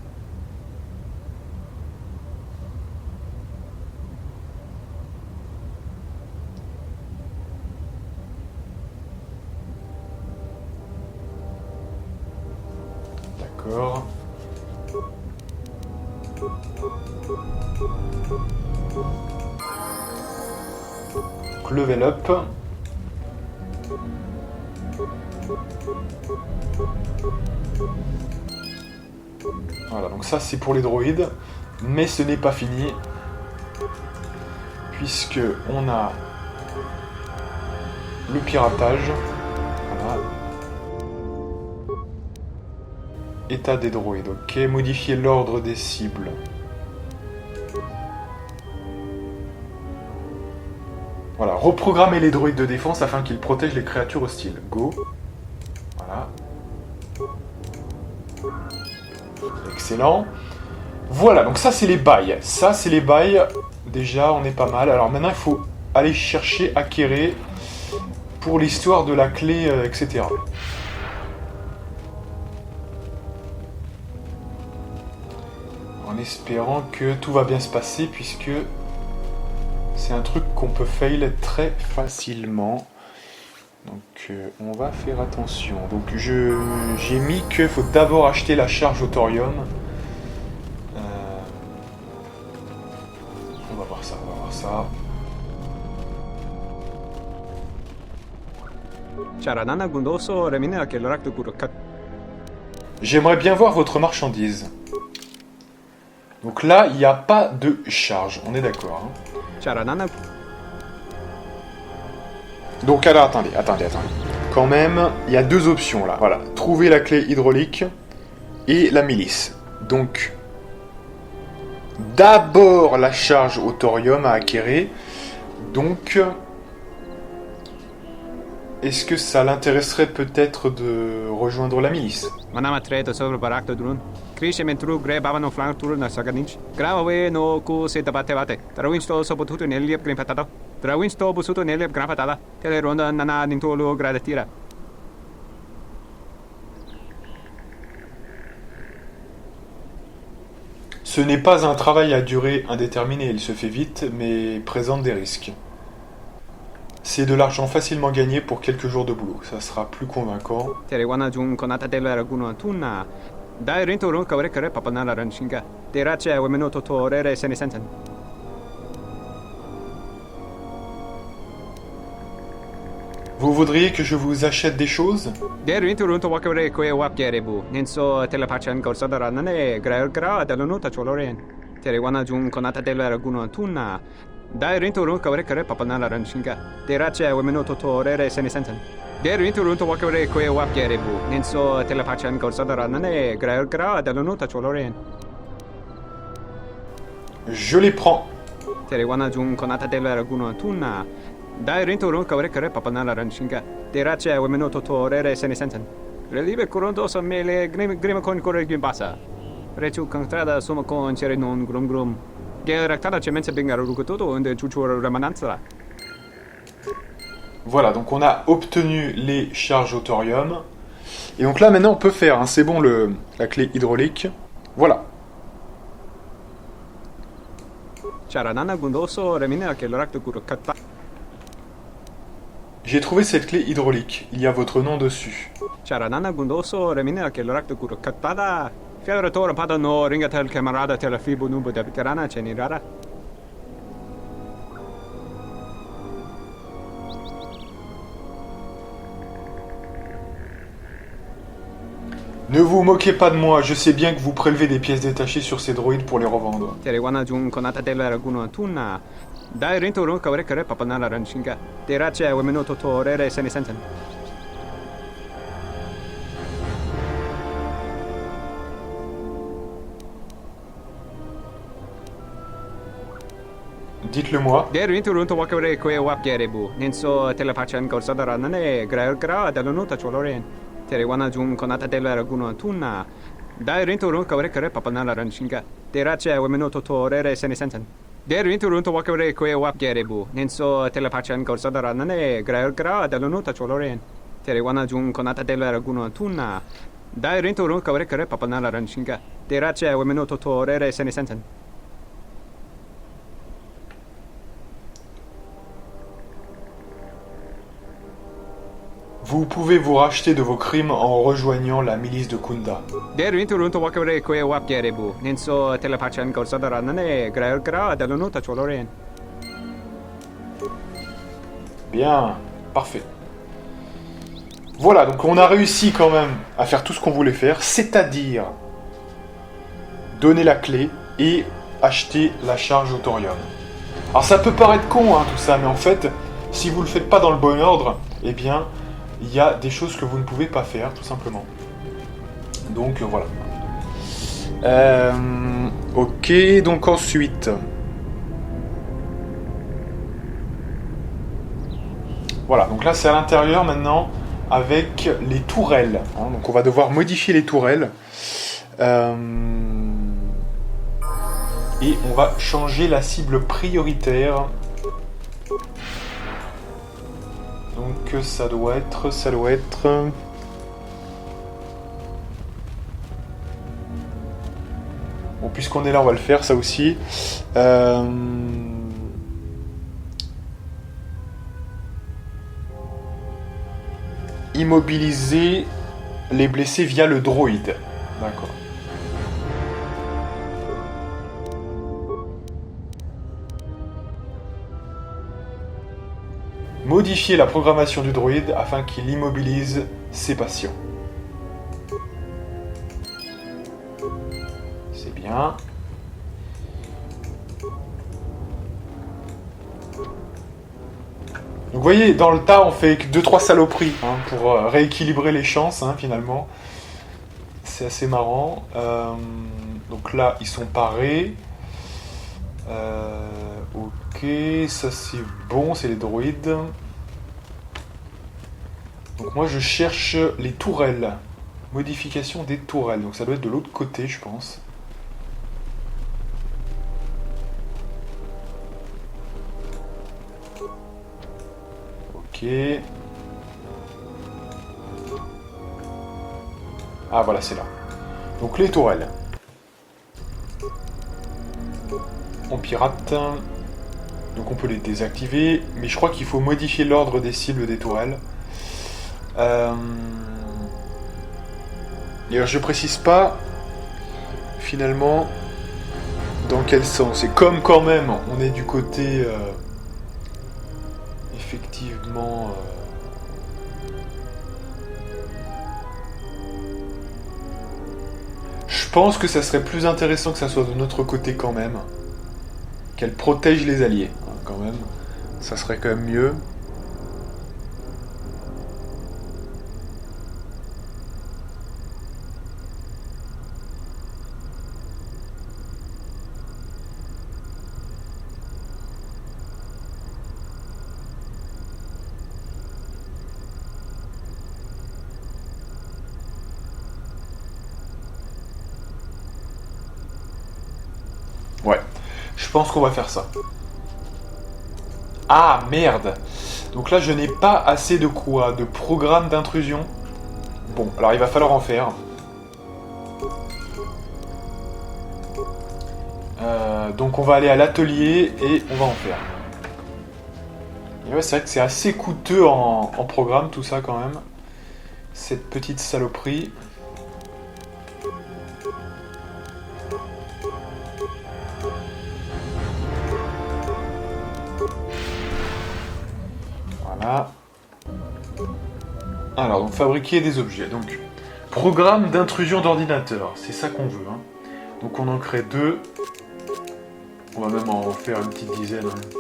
D'accord. Donc, level up. Voilà, donc ça c'est pour les droïdes, mais ce n'est pas fini, puisque on a le piratage, voilà. État des droïdes, ok. Modifier l'ordre des cibles. Voilà, reprogrammer les droïdes de défense afin qu'ils protègent les créatures hostiles. Go. Voilà. Excellent. Voilà, donc ça c'est les bails. Ça c'est les bails. Déjà, on est pas mal. Alors maintenant, il faut aller chercher, acquérir pour l'histoire de la clé, etc. En espérant que tout va bien se passer, puisque c'est un truc qu'on peut fail très facilement. Donc on va faire attention. Donc j'ai mis qu'il faut d'abord acheter la charge au thorium. On va voir ça, on va voir ça. J'aimerais bien voir votre marchandise. Donc là, il n'y a pas de charge, on est d'accord. Hein. Donc alors, attendez. Quand même, il y a deux options là. Voilà, trouver la clé hydraulique et la milice. Donc, d'abord la charge au thorium à acquérir. Donc, est-ce que ça l'intéresserait peut-être de rejoindre la milice? Ce n'est pas un travail à durée indéterminée, il se fait vite, mais présente des risques. C'est de l'argent facilement gagné pour quelques jours de boulot, ça sera plus convaincant. Vous voudriez que je vous achète des choses? Je les prends. Voilà, donc on a obtenu les charges au thorium. Et donc là maintenant on peut faire, hein, c'est bon la clé hydraulique. Voilà. J'ai trouvé cette clé hydraulique, il y a votre nom dessus. Ne vous moquez pas de moi, je sais bien que vous prélevez des pièces détachées sur ces droïdes pour les revendre. Dites-le moi. Vous pouvez vous racheter de vos crimes en rejoignant la milice de Kunda. Bien, parfait. Voilà, donc on a réussi quand même à faire tout ce qu'on voulait faire, c'est-à-dire donner la clé et acheter la charge au thorium. Alors ça peut paraître con, hein, tout ça, mais en fait, si vous le faites pas dans le bon ordre, eh bien, il y a des choses que vous ne pouvez pas faire, tout simplement. Donc voilà. Ok, donc ensuite... Voilà, donc là c'est à l'intérieur maintenant avec les tourelles. Hein, donc on va devoir modifier les tourelles. Et on va changer la cible prioritaire. Donc ça doit être... Bon, puisqu'on est là, on va le faire, ça aussi. Immobiliser les blessés via le droïde. D'accord. Modifier la programmation du droïde afin qu'il immobilise ses patients. C'est bien. Donc vous voyez, dans le tas, on fait que 2-3 saloperies hein, pour rééquilibrer les chances, hein, finalement. C'est assez marrant. Donc là, ils sont parés. Ok, ça c'est bon, c'est les droïdes. Donc moi, je cherche les tourelles. Modification des tourelles. Donc ça doit être de l'autre côté, je pense. Ok. Ah voilà, c'est là. Donc les tourelles. On pirate. Donc on peut les désactiver. Mais je crois qu'il faut modifier l'ordre des cibles des tourelles. D'ailleurs, je précise pas finalement dans quel sens. Et comme quand même on est du côté effectivement je pense que ça serait plus intéressant que ça soit de notre côté quand même, qu'elle protège les alliés hein, quand même, ça serait quand même mieux. Ouais, je pense qu'on va faire ça. Ah, merde! Donc là, je n'ai pas assez de quoi? De programme d'intrusion. Bon, alors il va falloir en faire. Donc on va aller à l'atelier et on va en faire. Et ouais, c'est vrai que c'est assez coûteux en programme, tout ça, quand même. Cette petite saloperie. Voilà. Alors, donc fabriquer des objets. Donc, programme d'intrusion d'ordinateur. C'est ça qu'on veut. Hein. Donc, on en crée 2. On va même en faire une petite dizaine. Hein.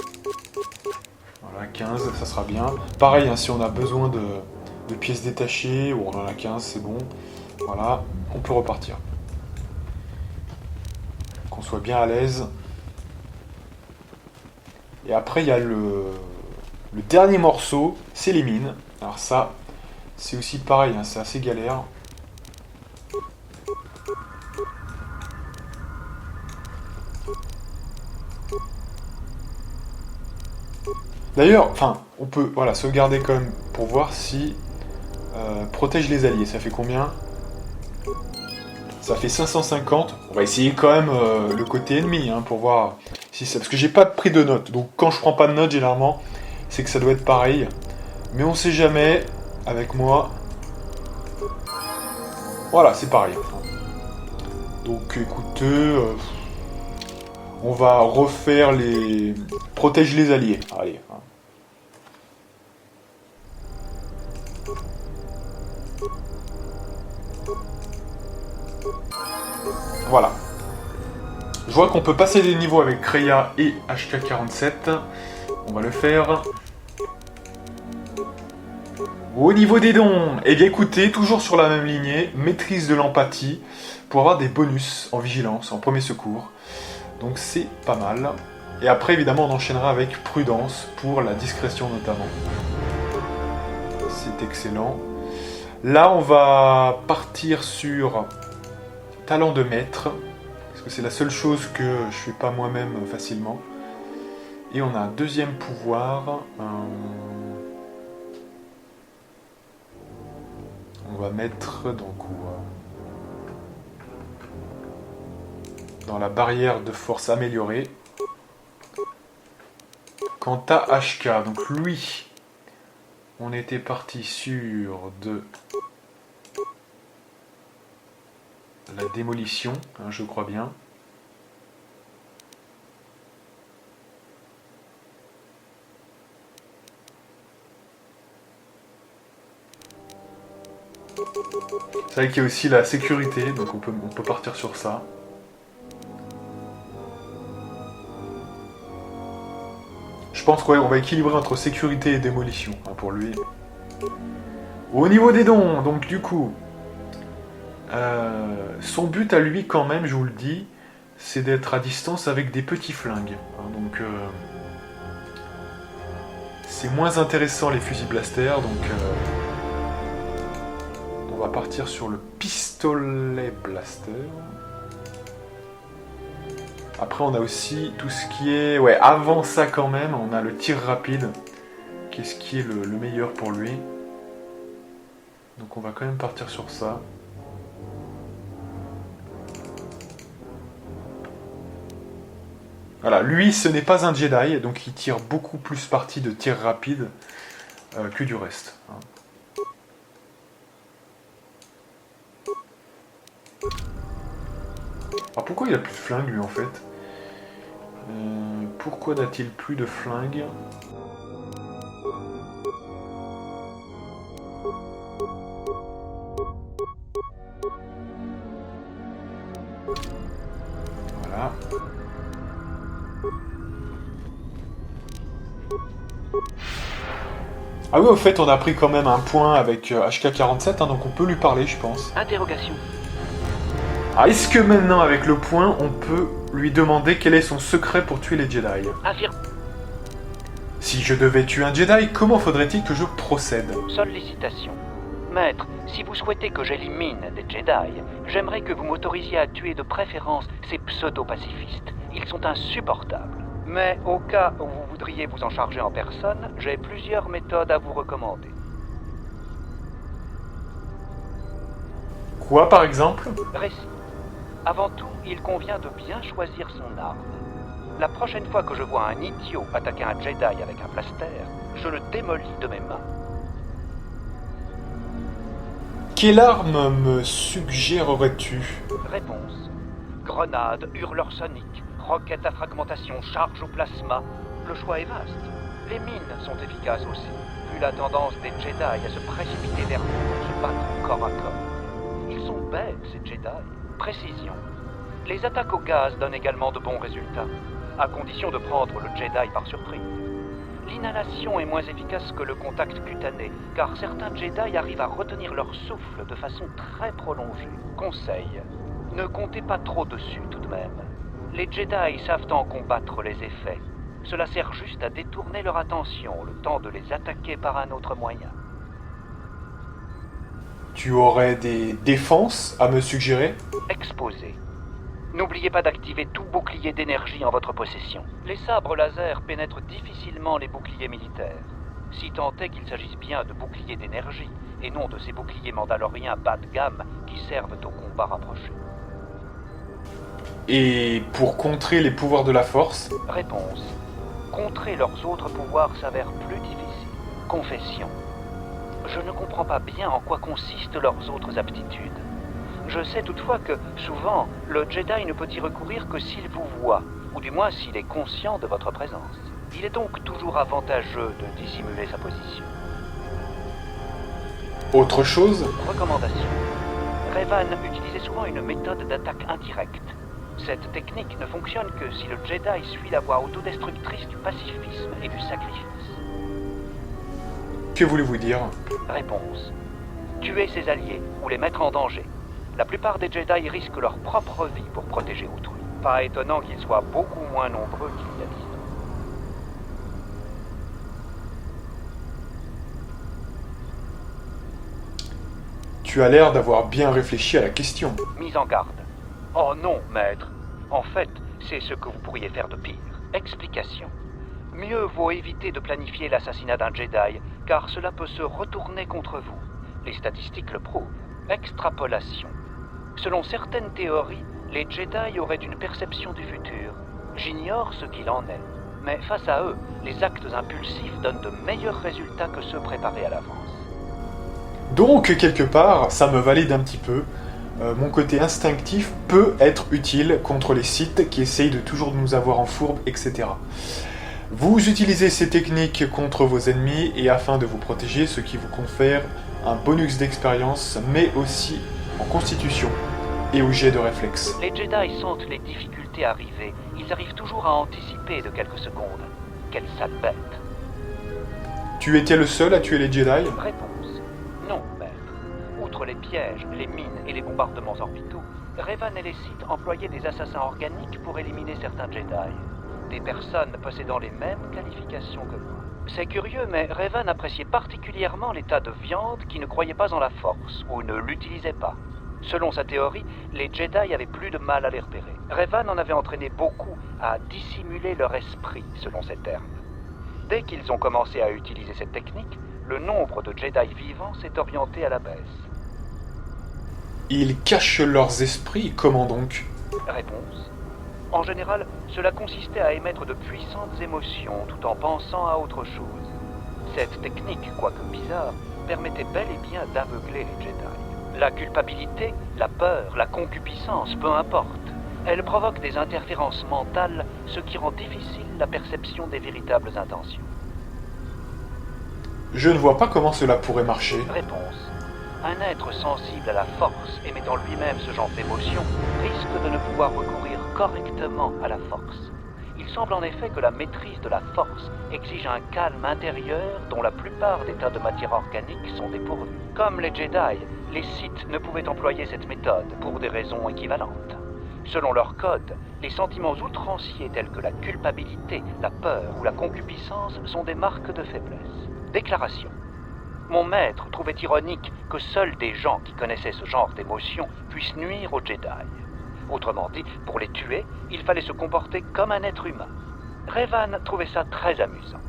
Voilà, 15, ça sera bien. Pareil, hein, si on a besoin de pièces détachées, ou on en a 15, c'est bon. Voilà, on peut repartir. Qu'on soit bien à l'aise. Et après, il y a le dernier morceau, c'est les mines. Alors ça, c'est aussi pareil, hein, c'est assez galère. D'ailleurs, enfin, on peut voilà, sauvegarder quand même pour voir si protège les alliés. Ça fait combien? Ça fait 550. On va essayer quand même le côté ennemi hein, pour voir si ça... Parce que j'ai pas pris de notes. Donc quand je prends pas de notes, généralement, c'est que ça doit être pareil. Mais on sait jamais avec moi. Voilà, c'est pareil. Donc écoutez, on va refaire les... Protège les alliés. Allez. Voilà. Je vois qu'on peut passer des niveaux avec Kreia et HK47. On va le faire. Au niveau des dons, eh bien écoutez, toujours sur la même lignée, maîtrise de l'empathie, pour avoir des bonus en vigilance, en premier secours. Donc c'est pas mal. Et après évidemment on enchaînera avec prudence, pour la discrétion notamment. C'est excellent. Là on va partir sur talent de maître, parce que c'est la seule chose que je fais pas moi-même facilement. Et on a un deuxième pouvoir. On va mettre dans quoi? Dans la barrière de force améliorée. Quant à HK, donc lui, on était parti sur de la démolition, hein, je crois bien. C'est vrai qu'il y a aussi la sécurité, donc on peut partir sur ça. Je pense qu'on va équilibrer entre sécurité et démolition, hein, pour lui. Au niveau des dons, donc du coup, son but à lui quand même, je vous le dis, c'est d'être à distance avec des petits flingues. Hein, donc c'est moins intéressant les fusils blaster, donc on va partir sur le pistolet blaster. Après on a aussi tout ce qui est... Ouais, avant ça quand même, on a le tir rapide. Qu'est-ce qui est le meilleur pour lui. Donc on va quand même partir sur ça. Voilà, lui ce n'est pas un Jedi, donc il tire beaucoup plus parti de tir rapide que du reste. Hein. Alors pourquoi il a plus de flingue lui en fait? Pourquoi n'a-t-il plus de flingue? Voilà. Ah oui, au fait, on a pris quand même un point avec HK47, hein, donc on peut lui parler, je pense. Interrogation. Ah, est-ce que maintenant, avec le point, on peut lui demander quel est son secret pour tuer les Jedi? Affirme. Si je devais tuer un Jedi, comment faudrait-il que je procède? Sollicitation. Maître, si vous souhaitez que j'élimine des Jedi, j'aimerais que vous m'autorisiez à tuer de préférence ces pseudo-pacifistes. Ils sont insupportables. Mais au cas où vous voudriez vous en charger en personne, j'ai plusieurs méthodes à vous recommander. Quoi, par exemple? Récit. Avant tout, il convient de bien choisir son arme. La prochaine fois que je vois un idiot attaquer un Jedi avec un blaster, je le démolis de mes mains. Quelle arme me suggérerais-tu? Réponse. Grenade, hurleur sonique, roquette à fragmentation, charge au plasma. Le choix est vaste. Les mines sont efficaces aussi, vu la tendance des Jedi à se précipiter vers nous pour se battre corps à corps. Ils sont bêtes, ces Jedi. Précision. Les attaques au gaz donnent également de bons résultats, à condition de prendre le Jedi par surprise. L'inhalation est moins efficace que le contact cutané, car certains Jedi arrivent à retenir leur souffle de façon très prolongée. Conseil, ne comptez pas trop dessus tout de même. Les Jedi savent en combattre les effets. Cela sert juste à détourner leur attention, le temps de les attaquer par un autre moyen. Tu aurais des défenses à me suggérer? Exposé. N'oubliez pas d'activer tout bouclier d'énergie en votre possession. Les sabres laser pénètrent difficilement les boucliers militaires, si tant est qu'il s'agisse bien de boucliers d'énergie, et non de ces boucliers mandaloriens bas de gamme qui servent au combat rapproché. Et pour contrer les pouvoirs de la force? Réponse. Contrer leurs autres pouvoirs s'avère plus difficile. Confession. Je ne comprends pas bien en quoi consistent leurs autres aptitudes. Je sais toutefois que, souvent, le Jedi ne peut y recourir que s'il vous voit, ou du moins s'il est conscient de votre présence. Il est donc toujours avantageux de dissimuler sa position. Autre chose? Recommandation. Revan utilisait souvent une méthode d'attaque indirecte. Cette technique ne fonctionne que si le Jedi suit la voie autodestructrice du pacifisme et du sacrifice. Que voulez-vous dire? Réponse. Tuer ses alliés ou les mettre en danger. La plupart des Jedi risquent leur propre vie pour protéger autrui. Pas étonnant qu'ils soient beaucoup moins nombreux qu'il y a 10 ans. Tu as l'air d'avoir bien réfléchi à la question. Mise en garde. Oh non, maître. En fait, c'est ce que vous pourriez faire de pire. Explication. Mieux vaut éviter de planifier l'assassinat d'un Jedi, car cela peut se retourner contre vous. Les statistiques le prouvent. Extrapolation. Selon certaines théories, les Jedi auraient une perception du futur. J'ignore ce qu'il en est. Mais face à eux, les actes impulsifs donnent de meilleurs résultats que ceux préparés à l'avance. Donc, quelque part, ça me valide un petit peu. Mon côté instinctif peut être utile contre les Sith qui essayent de toujours nous avoir en fourbe, etc. Vous utilisez ces techniques contre vos ennemis et afin de vous protéger, ce qui vous confère un bonus d'expérience, mais aussi en constitution et au jet de réflexe. Les Jedi sentent les difficultés arriver. Ils arrivent toujours à anticiper de quelques secondes. Quelle sale bête. Tu étais le seul à tuer les Jedi? Réponse. Non, maître. Outre les pièges, les mines et les bombardements orbitaux, Revan et les Sith employaient des assassins organiques pour éliminer certains Jedi. Des personnes possédant les mêmes qualifications que moi. C'est curieux, mais Revan appréciait particulièrement les tas de viande qui ne croyaient pas en la force ou ne l'utilisaient pas. Selon sa théorie, les Jedi avaient plus de mal à les repérer. Revan en avait entraîné beaucoup à dissimuler leur esprit, selon ses termes. Dès qu'ils ont commencé à utiliser cette technique, le nombre de Jedi vivants s'est orienté à la baisse. Ils cachent leurs esprits, comment donc? Réponse. En général, cela consistait à émettre de puissantes émotions tout en pensant à autre chose. Cette technique, quoique bizarre, permettait bel et bien d'aveugler les Jedi. La culpabilité, la peur, la concupiscence, peu importe. Elle provoque des interférences mentales, ce qui rend difficile la perception des véritables intentions. Je ne vois pas comment cela pourrait marcher. Réponse. Un être sensible à la force, émettant lui-même ce genre d'émotion, risque de ne pouvoir recourir correctement à la force. Il semble en effet que la maîtrise de la force exige un calme intérieur dont la plupart des tas de matière organique sont dépourvus. Comme les Jedi, les Sith ne pouvaient employer cette méthode pour des raisons équivalentes. Selon leur code, les sentiments outranciers tels que la culpabilité, la peur ou la concupiscence sont des marques de faiblesse. Déclaration. Mon maître trouvait ironique que seuls des gens qui connaissaient ce genre d'émotions puissent nuire aux Jedi. Autrement dit, pour les tuer, il fallait se comporter comme un être humain. Revan trouvait ça très amusant.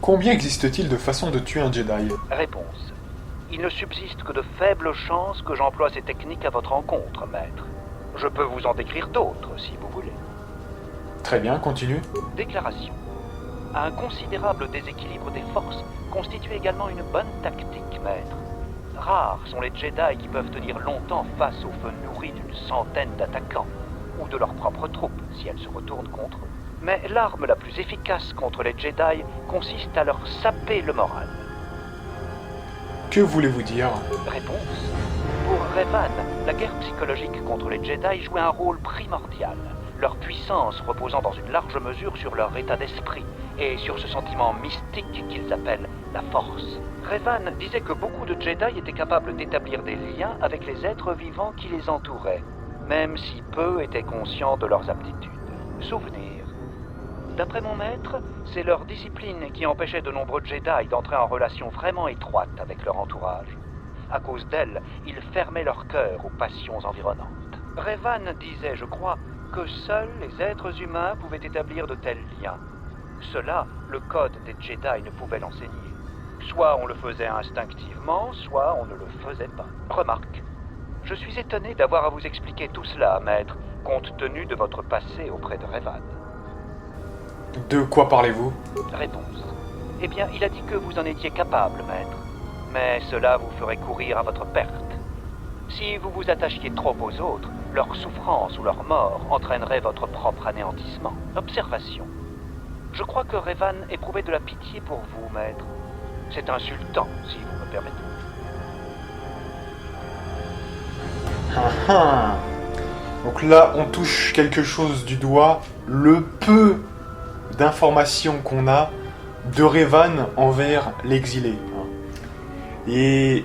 Combien existe-t-il de façons de tuer un Jedi? Réponse. Il ne subsiste que de faibles chances que j'emploie ces techniques à votre encontre, maître. Je peux vous en décrire d'autres, si vous voulez. Très bien, continue. Déclaration. Un considérable déséquilibre des forces constitue également une bonne tactique, maître. Rares sont les Jedi qui peuvent tenir longtemps face au feu nourri d'une centaine d'attaquants, ou de leurs propres troupes, si elles se retournent contre eux. Mais l'arme la plus efficace contre les Jedi consiste à leur saper le moral. Que voulez-vous dire? Réponse. Pour Revan, la guerre psychologique contre les Jedi jouait un rôle primordial. Leur puissance reposant dans une large mesure sur leur état d'esprit et sur ce sentiment mystique qu'ils appellent la force. Revan disait que beaucoup de Jedi étaient capables d'établir des liens avec les êtres vivants qui les entouraient, même si peu étaient conscients de leurs aptitudes. Souvenir. D'après mon maître, c'est leur discipline qui empêchait de nombreux Jedi d'entrer en relation vraiment étroite avec leur entourage. À cause d'elle, ils fermaient leur cœur aux passions environnantes. Revan disait, je crois, que seuls les êtres humains pouvaient établir de tels liens. Cela, le code des Jedi ne pouvait l'enseigner. Soit on le faisait instinctivement, soit on ne le faisait pas. Remarque, je suis étonné d'avoir à vous expliquer tout cela, maître, compte tenu de votre passé auprès de Revan. De quoi parlez-vous? Réponse. Eh bien, il a dit que vous en étiez capable, maître. Mais cela vous ferait courir à votre perte. Si vous vous attachiez trop aux autres, leur souffrance ou leur mort entraînerait votre propre anéantissement. Observation. Je crois que Revan éprouvait de la pitié pour vous, maître. C'est insultant, si vous me permettez. Donc là, on touche quelque chose du doigt. Le peu d'informations qu'on a de Revan envers l'exilé. Et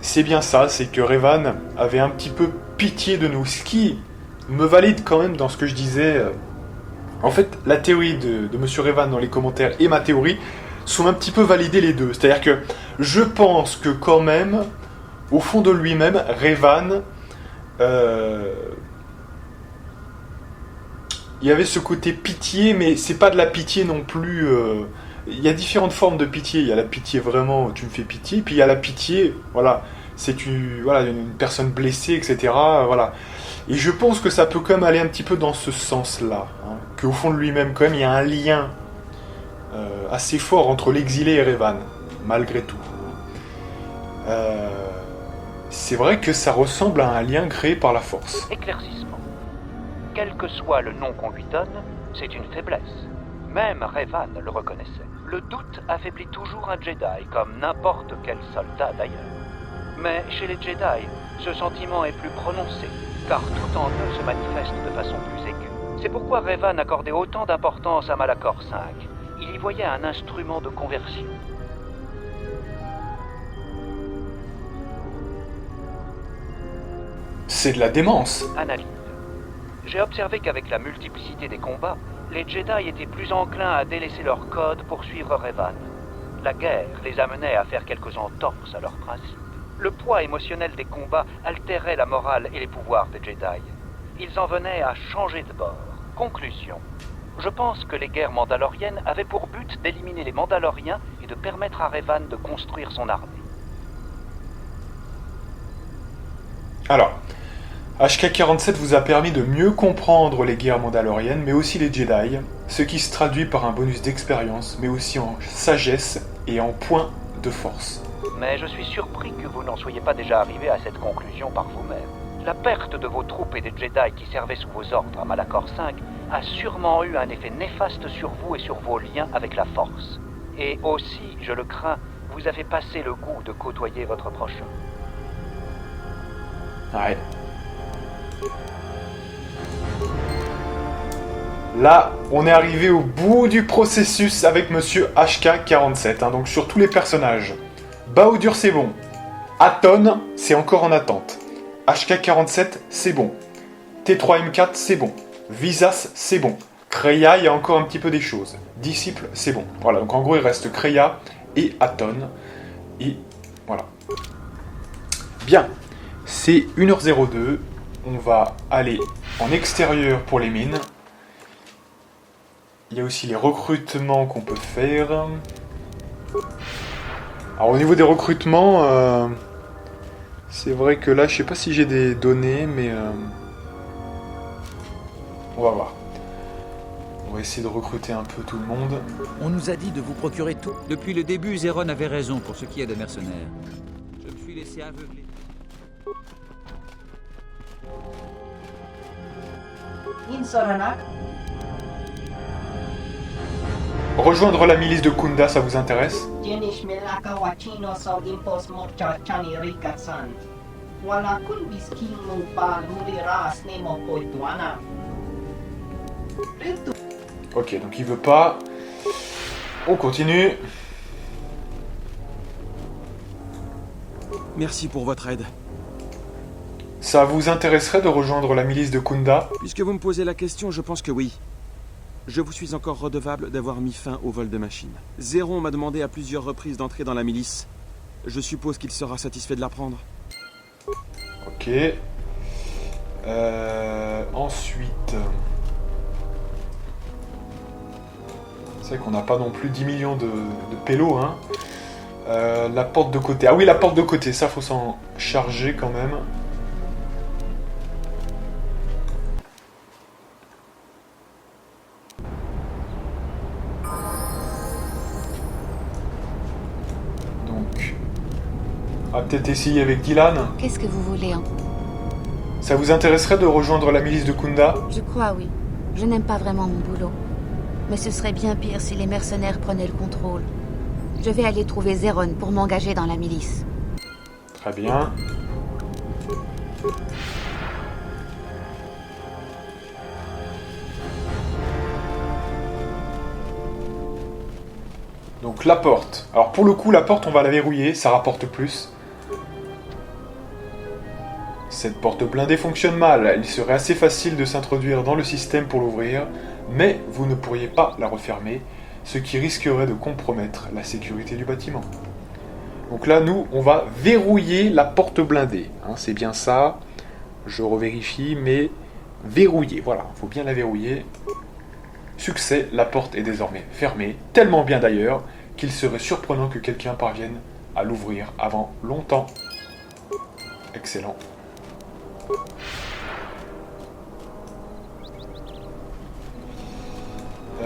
c'est bien ça, c'est que Revan avait un petit peu pitié de nous, ce qui me valide quand même dans ce que je disais. En fait, la théorie de Monsieur Revan dans les commentaires et ma théorie sont un petit peu validées les deux. C'est-à-dire que je pense que quand même, au fond de lui-même, Revan, il y avait ce côté pitié, mais c'est pas de la pitié non plus. Il y a différentes formes de pitié. Il y a la pitié vraiment, tu me fais pitié, puis il y a la pitié, voilà, c'est une personne blessée, etc. Voilà. Et je pense que ça peut quand même aller un petit peu dans ce sens-là, hein, qu'au fond de lui-même, quand même, il y a un lien assez fort entre l'exilé et Revan, malgré tout. C'est vrai que ça ressemble à un lien créé par la Force. Éclaircissement. Quel que soit le nom qu'on lui donne, c'est une faiblesse. Même Revan le reconnaissait. Le doute affaiblit toujours un Jedi, comme n'importe quel soldat d'ailleurs. Mais chez les Jedi, ce sentiment est plus prononcé, car tout en eux se manifeste de façon plus aiguë. C'est pourquoi Revan accordait autant d'importance à Malachor V. Il y voyait un instrument de conversion. C'est de la démence. Analyse. J'ai observé qu'avec la multiplicité des combats, les Jedi étaient plus enclins à délaisser leur code pour suivre Revan. La guerre les amenait à faire quelques entorses à leurs principes. Le poids émotionnel des combats altérait la morale et les pouvoirs des Jedi. Ils en venaient à changer de bord. Conclusion. Je pense que les guerres mandaloriennes avaient pour but d'éliminer les Mandaloriens et de permettre à Revan de construire son armée. Alors, HK-47 vous a permis de mieux comprendre les guerres mandaloriennes, mais aussi les Jedi, ce qui se traduit par un bonus d'expérience, mais aussi en sagesse et en points de force. Mais je suis surpris que vous n'en soyez pas déjà arrivé à cette conclusion par vous-même. La perte de vos troupes et des Jedi qui servaient sous vos ordres à Malachor V a sûrement eu un effet néfaste sur vous et sur vos liens avec la Force. Et aussi, je le crains, vous avez passé le goût de côtoyer votre prochain. Ouais. Là, on est arrivé au bout du processus avec Monsieur HK-47, hein, donc sur tous les personnages. Bao-Dur, c'est bon. Atton, c'est encore en attente. HK-47, c'est bon. T3M4, c'est bon. Visas, c'est bon. Kreia, il y a encore un petit peu des choses. Disciple, c'est bon. Voilà, donc en gros, il reste Kreia et Atton. Et voilà. Bien, c'est 1h02. On va aller en extérieur pour les mines. Il y a aussi les recrutements qu'on peut faire. Alors au niveau des recrutements, c'est vrai que là, je sais pas si j'ai des données, mais on va voir. On va essayer de recruter un peu tout le monde. On nous a dit de vous procurer tout. Depuis le début, Zéron avait raison pour ce qui est des mercenaires. Je me suis laissé aveugler. Rejoindre la milice de Kunda, ça vous intéresse? Ok, donc il veut pas. On continue. Merci pour votre aide. Ça vous intéresserait de rejoindre la milice de Kunda? Puisque vous me posez la question, je pense que oui. Je vous suis encore redevable d'avoir mis fin au vol de machines. Zéron m'a demandé à plusieurs reprises d'entrer dans la milice. Je suppose qu'il sera satisfait de l'apprendre. Ok. Ensuite... C'est vrai qu'on n'a pas non plus 10 millions de pélos, hein. La porte de côté. Ah oui, la porte de côté, ça faut s'en charger quand même. Donc, on va peut-être essayer avec Dylan. Qu'est-ce que vous voulez hein? Ça vous intéresserait de rejoindre la milice de Kunda? Je crois, oui. Je n'aime pas vraiment mon boulot. Mais ce serait bien pire si les mercenaires prenaient le contrôle. Je vais aller trouver Zéron pour m'engager dans la milice. Très bien. Donc la porte. Alors pour le coup, la porte, on va la verrouiller, ça rapporte plus. Cette porte blindée fonctionne mal. Il serait assez facile de s'introduire dans le système pour l'ouvrir, mais vous ne pourriez pas la refermer, ce qui risquerait de compromettre la sécurité du bâtiment. Donc là, nous, on va verrouiller la porte blindée. Hein, c'est bien ça. Je revérifie, mais verrouiller. Voilà, il faut bien la verrouiller. Succès, la porte est désormais fermée, tellement bien d'ailleurs qu'il serait surprenant que quelqu'un parvienne à l'ouvrir avant longtemps. Excellent.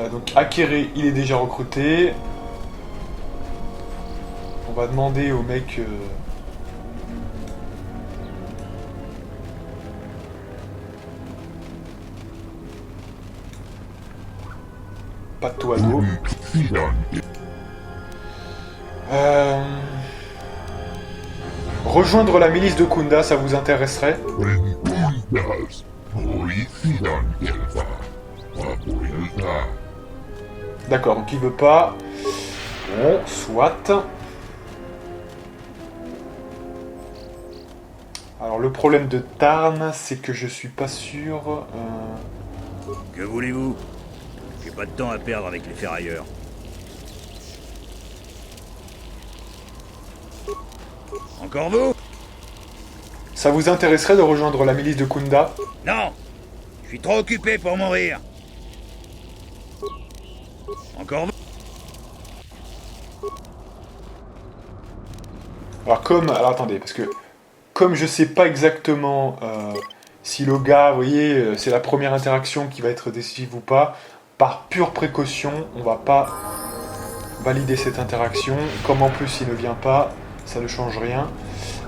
Donc Akere, il est déjà recruté. On va demander au mec... Pas de toileau. Rejoindre la milice de Kunda, ça vous intéresserait? D'accord, donc il veut pas. Bon, soit. Alors le problème de Tarn, c'est que je suis pas sûr... Que voulez-vous? J'ai pas de temps à perdre avec les ferrailleurs. Encore vous? Ça vous intéresserait de rejoindre la milice de Kunda? Non! Je suis trop occupé pour mourir. Encore vous? Alors attendez, parce que comme je sais pas exactement si le gars, vous voyez, c'est la première interaction qui va être décisive ou pas, par pure précaution, on va pas valider cette interaction. Comme en plus il ne vient pas, ça ne change rien.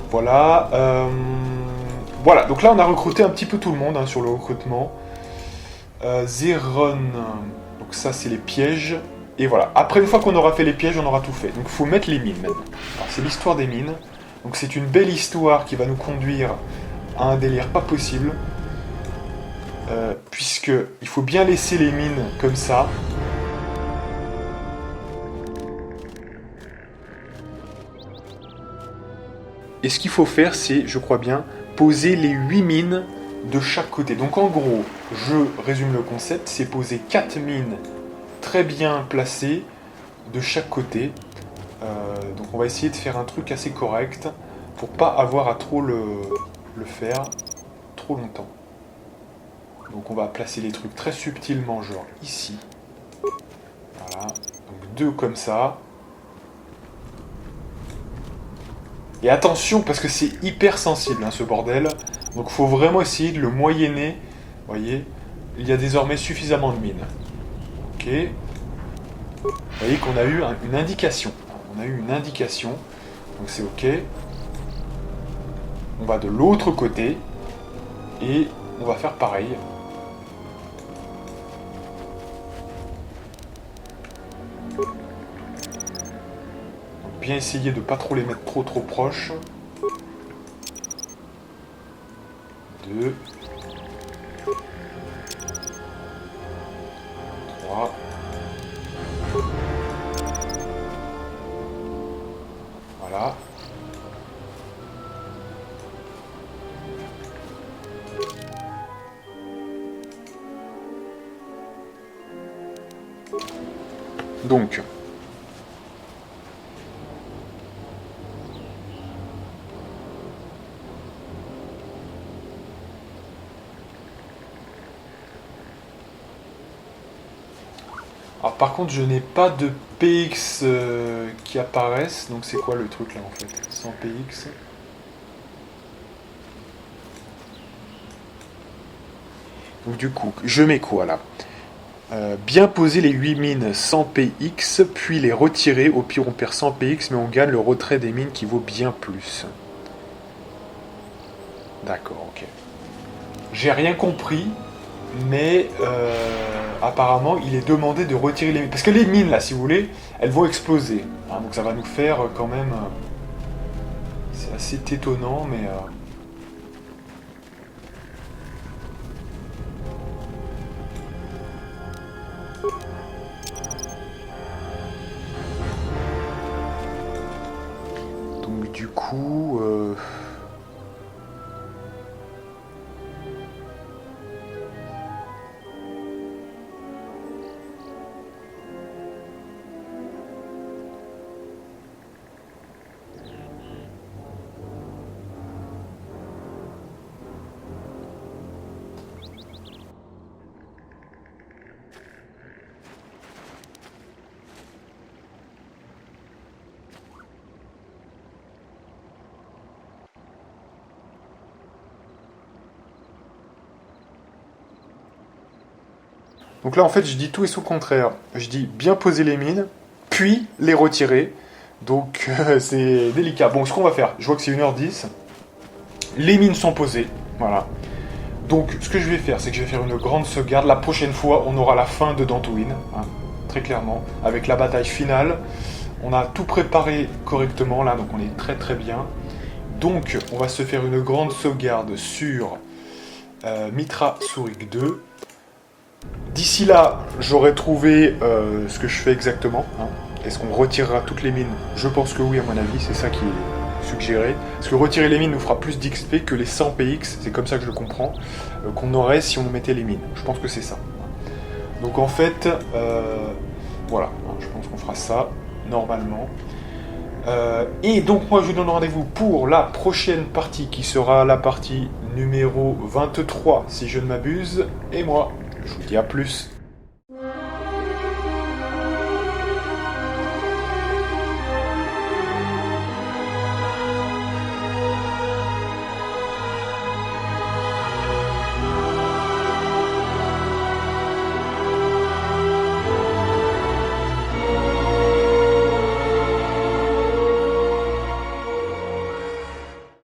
Voilà. Voilà, donc là on a recruté un petit peu tout le monde hein, sur le recrutement. Zeron, donc ça c'est les pièges. Et voilà, après une fois qu'on aura fait les pièges, on aura tout fait. Donc il faut mettre les mines maintenant. Alors c'est l'histoire des mines. Donc c'est une belle histoire qui va nous conduire à un délire pas possible. Puisque il faut bien laisser les mines comme ça. Et ce qu'il faut faire, c'est, je crois bien, poser les 8 mines de chaque côté. Donc en gros, je résume le concept, c'est poser 4 mines très bien placées de chaque côté. Donc on va essayer de faire un truc assez correct pour pas avoir à trop le faire trop longtemps. Donc on va placer les trucs très subtilement, genre ici. Voilà, donc 2 comme ça. Et attention, parce que c'est hyper sensible, hein, ce bordel. Donc faut vraiment essayer de le moyenner. Vous voyez, il y a désormais suffisamment de mines. Ok. Vous voyez qu'on a eu une indication. On a eu une indication. Donc c'est ok. On va de l'autre côté. Et on va faire pareil. Bien essayer de pas trop les mettre trop proches. 2. 3. Voilà. Donc alors par contre je n'ai pas de PX qui apparaissent, donc c'est quoi le truc là en fait? 100 PX. Donc du coup, je mets quoi là? Bien poser les 8 mines 100 PX, puis les retirer, au pire on perd 100 PX mais on gagne le retrait des mines qui vaut bien plus. D'accord, ok. J'ai rien compris. Mais apparemment, il est demandé de retirer les mines. Parce que les mines, là, si vous voulez, elles vont exploser. Hein, donc ça va nous faire quand même... c'est assez étonnant, mais... Donc là, en fait, je dis tout et son contraire. Je dis bien poser les mines, puis les retirer. Donc, c'est délicat. Bon, ce qu'on va faire, je vois que c'est 1h10. Les mines sont posées, voilà. Donc, ce que je vais faire, c'est que je vais faire une grande sauvegarde. La prochaine fois, on aura la fin de Dantooine, hein, très clairement, avec la bataille finale. On a tout préparé correctement, là, donc on est très très bien. Donc, on va se faire une grande sauvegarde sur Mitra Surik 2. D'ici là, j'aurai trouvé ce que je fais exactement. Hein. Est-ce qu'on retirera toutes les mines? Je pense que oui, à mon avis, c'est ça qui est suggéré. Parce que retirer les mines nous fera plus d'XP que les 100 PX, c'est comme ça que je le comprends, qu'on aurait si on mettait les mines. Je pense que c'est ça. Donc en fait, voilà, hein, je pense qu'on fera ça, normalement. Et donc moi je vous donne rendez-vous pour la prochaine partie, qui sera la partie numéro 23, si je ne m'abuse. Et moi, je vous dis à plus.